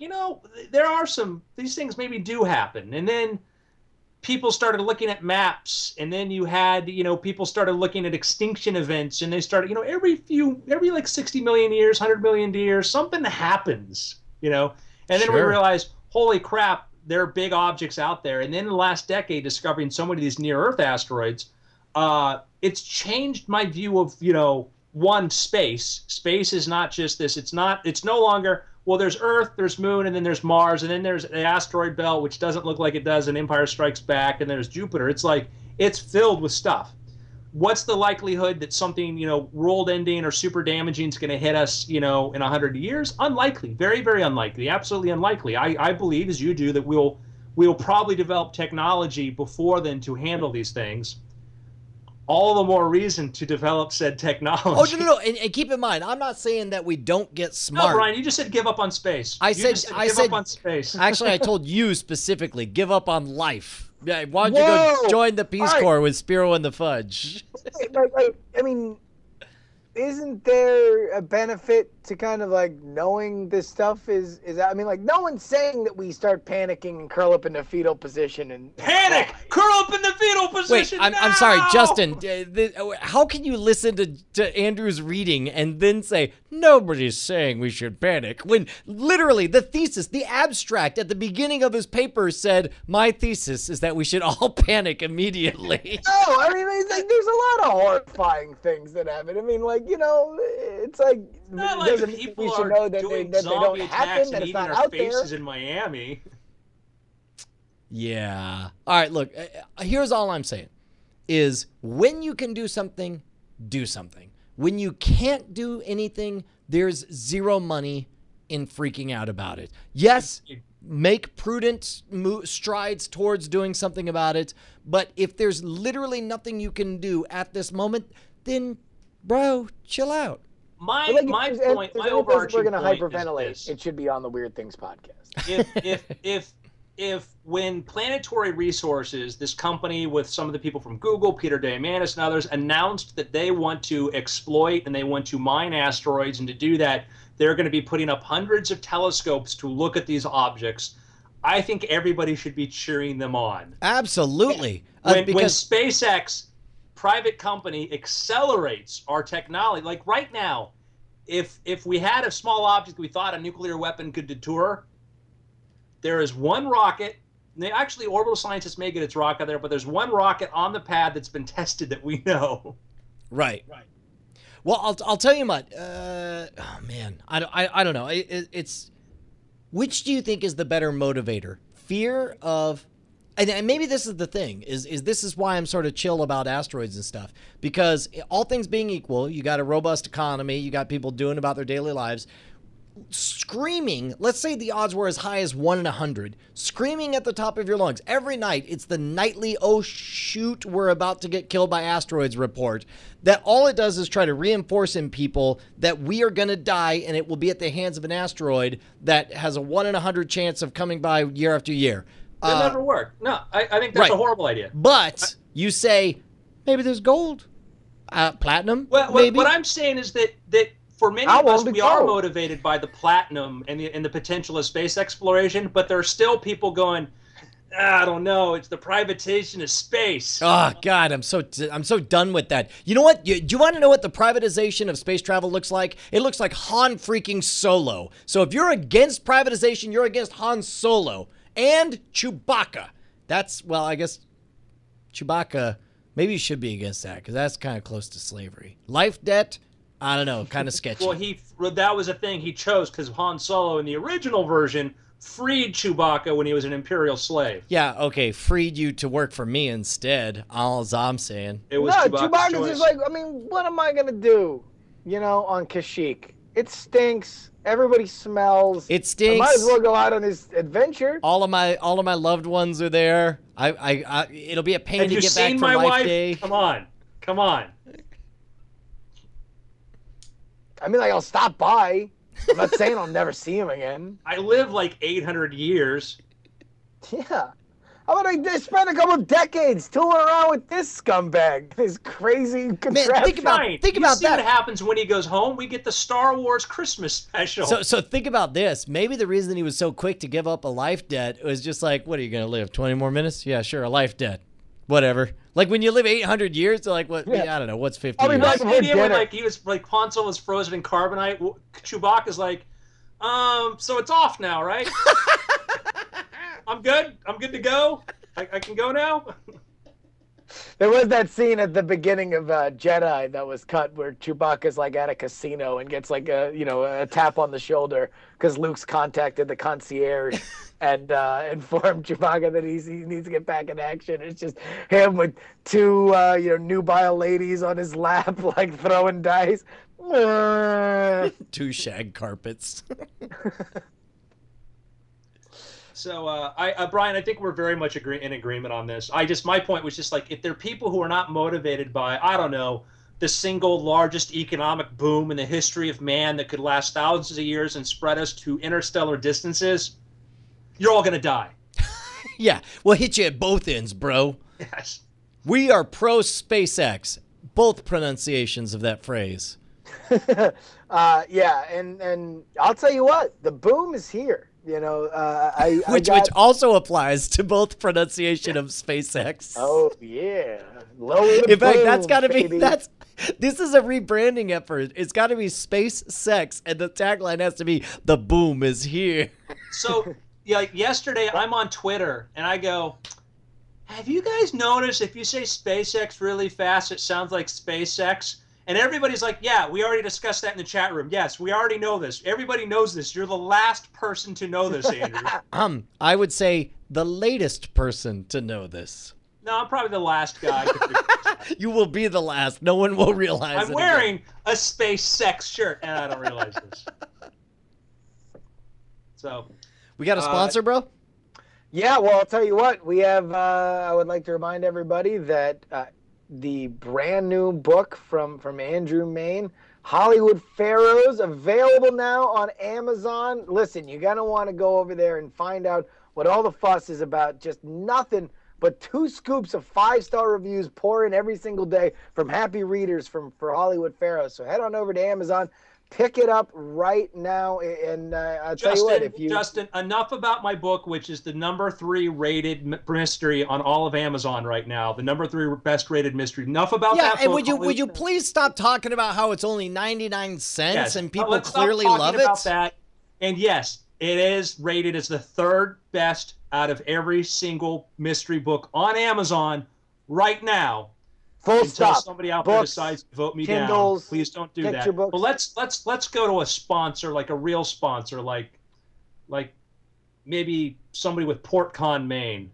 there are these things maybe do happen. And then people started looking at maps, and then you had, people started looking at extinction events, and they started, every 60 million years, 100 million years, something happens, and then we realized, holy crap, there are big objects out there. And then in the last decade, discovering so many of these near-Earth asteroids, it's changed my view of, one, space. Space is not just this. It's no longer, well, there's Earth, there's Moon, and then there's Mars, and then there's the asteroid belt, which doesn't look like it does in Empire Strikes Back, and there's Jupiter. It's like, it's filled with stuff. What's the likelihood that something, world ending or super damaging is going to hit us, in 100 years? Unlikely. Very, very unlikely. Absolutely unlikely. I believe, as you do, that we'll probably develop technology before then to handle these things. All the more reason to develop said technology. Oh, no. And keep in mind, I'm not saying that we don't get smart. No, Brian, you just said give up on space. I said give up on space. Actually, I told you specifically, give up on life. Yeah, why don't you go join the Peace Corps with Spiro and the Fudge? I mean, isn't there a benefit to kind of like knowing this stuff is I mean, like, no one's saying that we start panicking and curl up in the fetal position and Panic! Curl up in the fetal Wait, position. I'm sorry, now! Justin. How can you listen to Andrew's reading and then say nobody's saying we should panic when literally the thesis, the abstract at the beginning of his paper said, "My thesis is that we should all panic immediately." No, I mean, it's like, there's a lot of horrifying things that happen. I mean, like, you know, it's like, Not it like doesn't mean people we should are know that doing they don't zombie happen, attacks that and it's eating not our out there. faces in Miami. Yeah. All right, look, here's all I'm saying is when you can do something, do something. When you can't do anything, there's zero money in freaking out about it. Yes, make prudent strides towards doing something about it, but if there's literally nothing you can do at this moment, then, bro, chill out. My But, like, my if there's point, any my place overarching we're gonna point is hyperventilate, this. it should be on the Weird Things podcast. if when Planetary Resources, this company with some of the people from Google, Peter Diamandis and others, announced that they want to exploit and they want to mine asteroids, and to do that, they're going to be putting up hundreds of telescopes to look at these objects, I think everybody should be cheering them on. Absolutely. When Because SpaceX, private company, accelerates our technology, like right now, if we had a small object we thought a nuclear weapon could deter, there is one rocket. Actually, orbital scientists may get its rocket there, but there's one rocket on the pad that's been tested that we know. Right. Well, I'll tell you what. Oh man, I don't know. It's which do you think is the better motivator? Fear of, and maybe this is the thing. Is this is why I'm sort of chill about asteroids and stuff, because all things being equal, you got a robust economy, you got people doing about their daily lives. Screaming, let's say the odds were as high as 1 in 100, screaming at the top of your lungs every night. It's the nightly, oh shoot, we're about to get killed by asteroids report. That all it does is try to reinforce in people that we are going to die and it will be at the hands of an asteroid that has a 1 in 100 chance of coming by year after year. That never worked. No, I think that's a horrible idea. But you say, maybe there's gold, platinum, Well, maybe. what I'm saying is that for many How of us, long to we are go? motivated by the platinum and the potential of space exploration, but there are still people going, I don't know, it's the privatization of space. Oh God, I'm so done with that. You know what? Do you want to know what the privatization of space travel looks like? It looks like Han freaking Solo. So if you're against privatization, you're against Han Solo and Chewbacca. That's, well, I guess Chewbacca, maybe you should be against that because that's kind of close to slavery. Life debt, I don't know, kind of sketchy. Well, that was a thing he chose because Han Solo in the original version freed Chewbacca when he was an Imperial slave. Yeah, okay, freed you to work for me instead. All I'm saying. It was No, Chewbacca's Chewbacca's choice. just like, I mean, what am I gonna do? You know, on Kashyyyk, it stinks. Everybody smells. It I stinks. might as well go out on this adventure. All of my loved ones are there. I it'll be a pain Have to you get back seen from my Life wife? Day. Come on. I mean, like, I'll stop by. I'm not saying I'll never see him again. I live like 800 years. Yeah. How about I spend a couple of decades tooling around with this scumbag? This crazy contraption. think about- Right. think You about see that. what happens when he goes home? We get the Star Wars Christmas special. So think about this. Maybe the reason he was so quick to give up a life debt was just like, what are you gonna live? 20 more minutes? Yeah, sure, a life debt. Whatever. Like when you live 800 years, they're like, what? Yeah. I don't know. What's 50 I'll be years? back the for idea when dinner. like he was like Han Solo was frozen in carbonite. Chewbacca's like, so it's off now, right? I'm good. I'm good to go. I can go now. There was that scene at the beginning of Jedi that was cut where Chewbacca's like at a casino and gets like a tap on the shoulder because Luke's contacted the concierge and informed Chewbacca that he needs to get back in action. It's just him with two nubile ladies on his lap like throwing dice. 2 shag carpets. So, Brian, I think we're very much in agreement on this. My point was just like, if there are people who are not motivated by, I don't know, the single largest economic boom in the history of man that could last thousands of years and spread us to interstellar distances, you're all going to die. Yeah, we'll hit you at both ends, bro. Yes. We are pro SpaceX. Both pronunciations of that phrase. Yeah, and I'll tell you what, the boom is here. You know, which also applies to both pronunciation of SpaceX. Oh yeah, lower the In fact, boom, that's got to be baby. This is a rebranding effort. It's got to be Space Sex, and the tagline has to be "The boom is here." So, yeah, like yesterday I'm on Twitter and I go, "Have you guys noticed if you say SpaceX really fast, it sounds like SpaceX?" And everybody's like, "Yeah, we already discussed that in the chat room. Yes, we already know this. Everybody knows this. You're the last person to know this, Andrew." I would say the latest person to know this. No, I'm probably the last guy. You will be the last. No one will realize I'm wearing a SpaceX shirt, and I don't realize this. So, we got a sponsor, bro? Yeah, well, I'll tell you what. We have. I would like to remind everybody that the brand new book from Andrew Mayne, Hollywood Pharaohs, available now on Amazon. Listen, you're gonna want to go over there and find out what all the fuss is about. Just nothing but 2 scoops of 5-star reviews pour in every single day from happy readers for Hollywood Pharaohs. So head on over to Amazon. Pick it up right now, and I'll tell you what. Justin, enough about my book, which is the #3 rated mystery on all of Amazon right now. The #3 best rated mystery. Enough about that. Yeah, and would you please stop talking about how it's only 99 cents yes. and people Let's clearly stop love talking it? about that. And yes, it is rated as the 3rd best out of every single mystery book on Amazon right now. Full Until stop. somebody out there decides to vote me Kindles, down. Please don't do that. picture books. But let's go to a sponsor, like a real sponsor, like maybe somebody with PortCon Maine.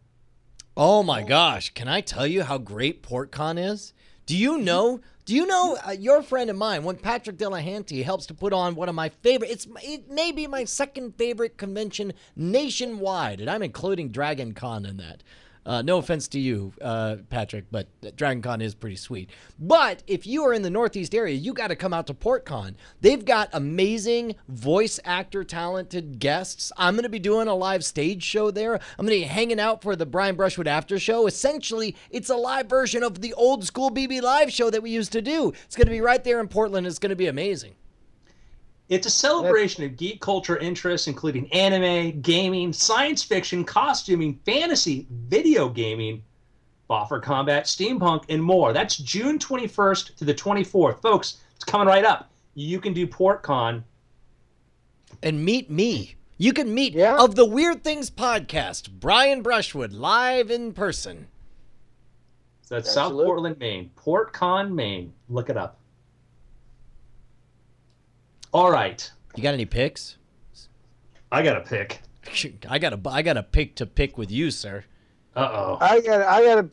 Oh my gosh! Can I tell you how great PortCon is? Do you know? Your friend of mine, when Patrick Delahanty helps to put on one of my favorite. It may be my 2nd favorite convention nationwide, and I'm including Dragon Con in that. No offense to you, Patrick, but Dragon Con is pretty sweet. But if you are in the Northeast area, you got to come out to PortCon. They've got amazing voice actor talented guests. I'm going to be doing a live stage show there. I'm going to be hanging out for the Brian Brushwood after show. Essentially, it's a live version of the old school BB Live show that we used to do. It's going to be right there in Portland. It's going to be amazing. It's a celebration of geek culture interests, including anime, gaming, science fiction, costuming, fantasy, video gaming, Boffer Combat, steampunk, and more. That's June 21st to the 24th. Folks, it's coming right up. You can do PortCon. And meet me. You can meet of the Weird Things podcast, Brian Brushwood, live in person. So that's South Portland, Maine. PortCon, Maine. Look it up. All right. You got any picks? I got a pick. I got a pick to pick with you, sir. Uh-oh.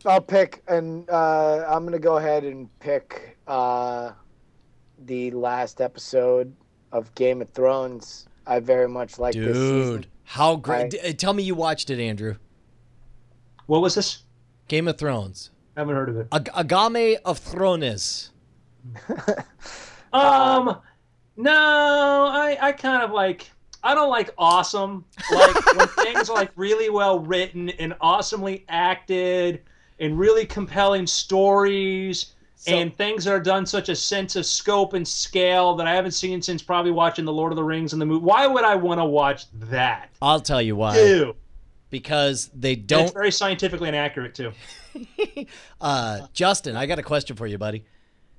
I'll pick, and I'm going to go ahead and pick the last episode of Game of Thrones. I very much like this season. Dude, how great. Tell me you watched it, Andrew. What was this? Game of Thrones. I haven't heard of it. Agame of Thrones. No, I kind of like, I don't like awesome. Like when things are like really well written and awesomely acted and really compelling stories and things that are done such a sense of scope and scale that I haven't seen since probably watching The Lord of the Rings and the movie. Why would I want to watch that? I'll tell you why. Ew. Because they don't. And it's very scientifically inaccurate too. Justin, I got a question for you, buddy.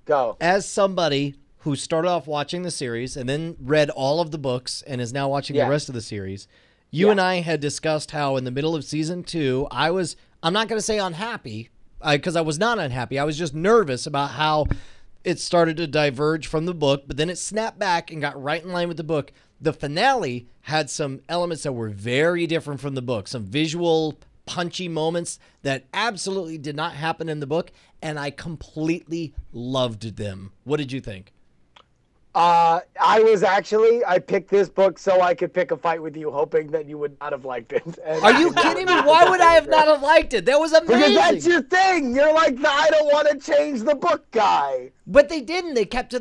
Go. As somebody who started off watching the series and then read all of the books and is now watching the rest of the series, you and I had discussed how in the middle of season 2, I'm not going to say unhappy, because I was not unhappy. I was just nervous about how it started to diverge from the book, but then it snapped back and got right in line with the book. The finale had some elements that were very different from the book, some visual punchy moments that absolutely did not happen in the book, and I completely loved them. What did you think? I picked this book so I could pick a fight with you, hoping that you would not have liked it. And are you kidding me? Why would I have not have liked it? That was amazing. Because that's your thing. You're like the I don't want to change the book guy. But they didn't. They kept to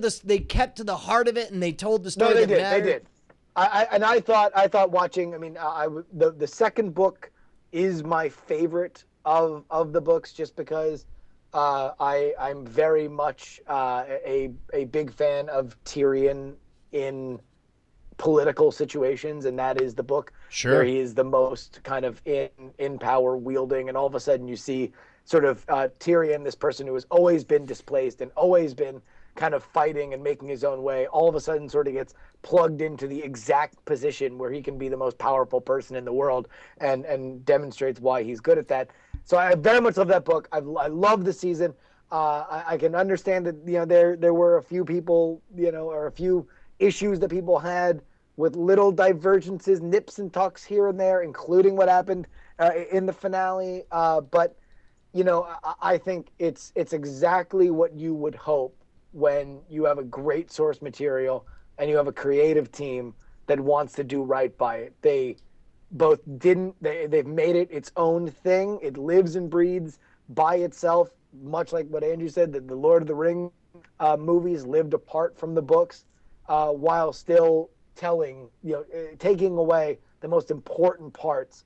the heart of it, and they told the story. No, they that did. mattered. They did. I thought watching. I mean, the second book is my favorite of the books, just because I'm very much a big fan of Tyrion in political situations, and that is the book where he is the most kind of in power wielding, and all of a sudden you see sort of Tyrion, this person who has always been displaced and always been kind of fighting and making his own way, all of a sudden sort of gets plugged into the exact position where he can be the most powerful person in the world, and demonstrates why he's good at that. So I very much love that book. I love the season. I can understand that, you know, there were a few people, you know, or a few issues that people had with little divergences, nips and tucks here and there, including what happened in the finale. But you know, I think it's exactly what you would hope when you have a great source material and you have a creative team that wants to do right by it. They've made it its own thing. It lives and breathes by itself, much like what Andrew said, that the Lord of the Rings movies lived apart from the books, while still telling, you know, taking away the most important parts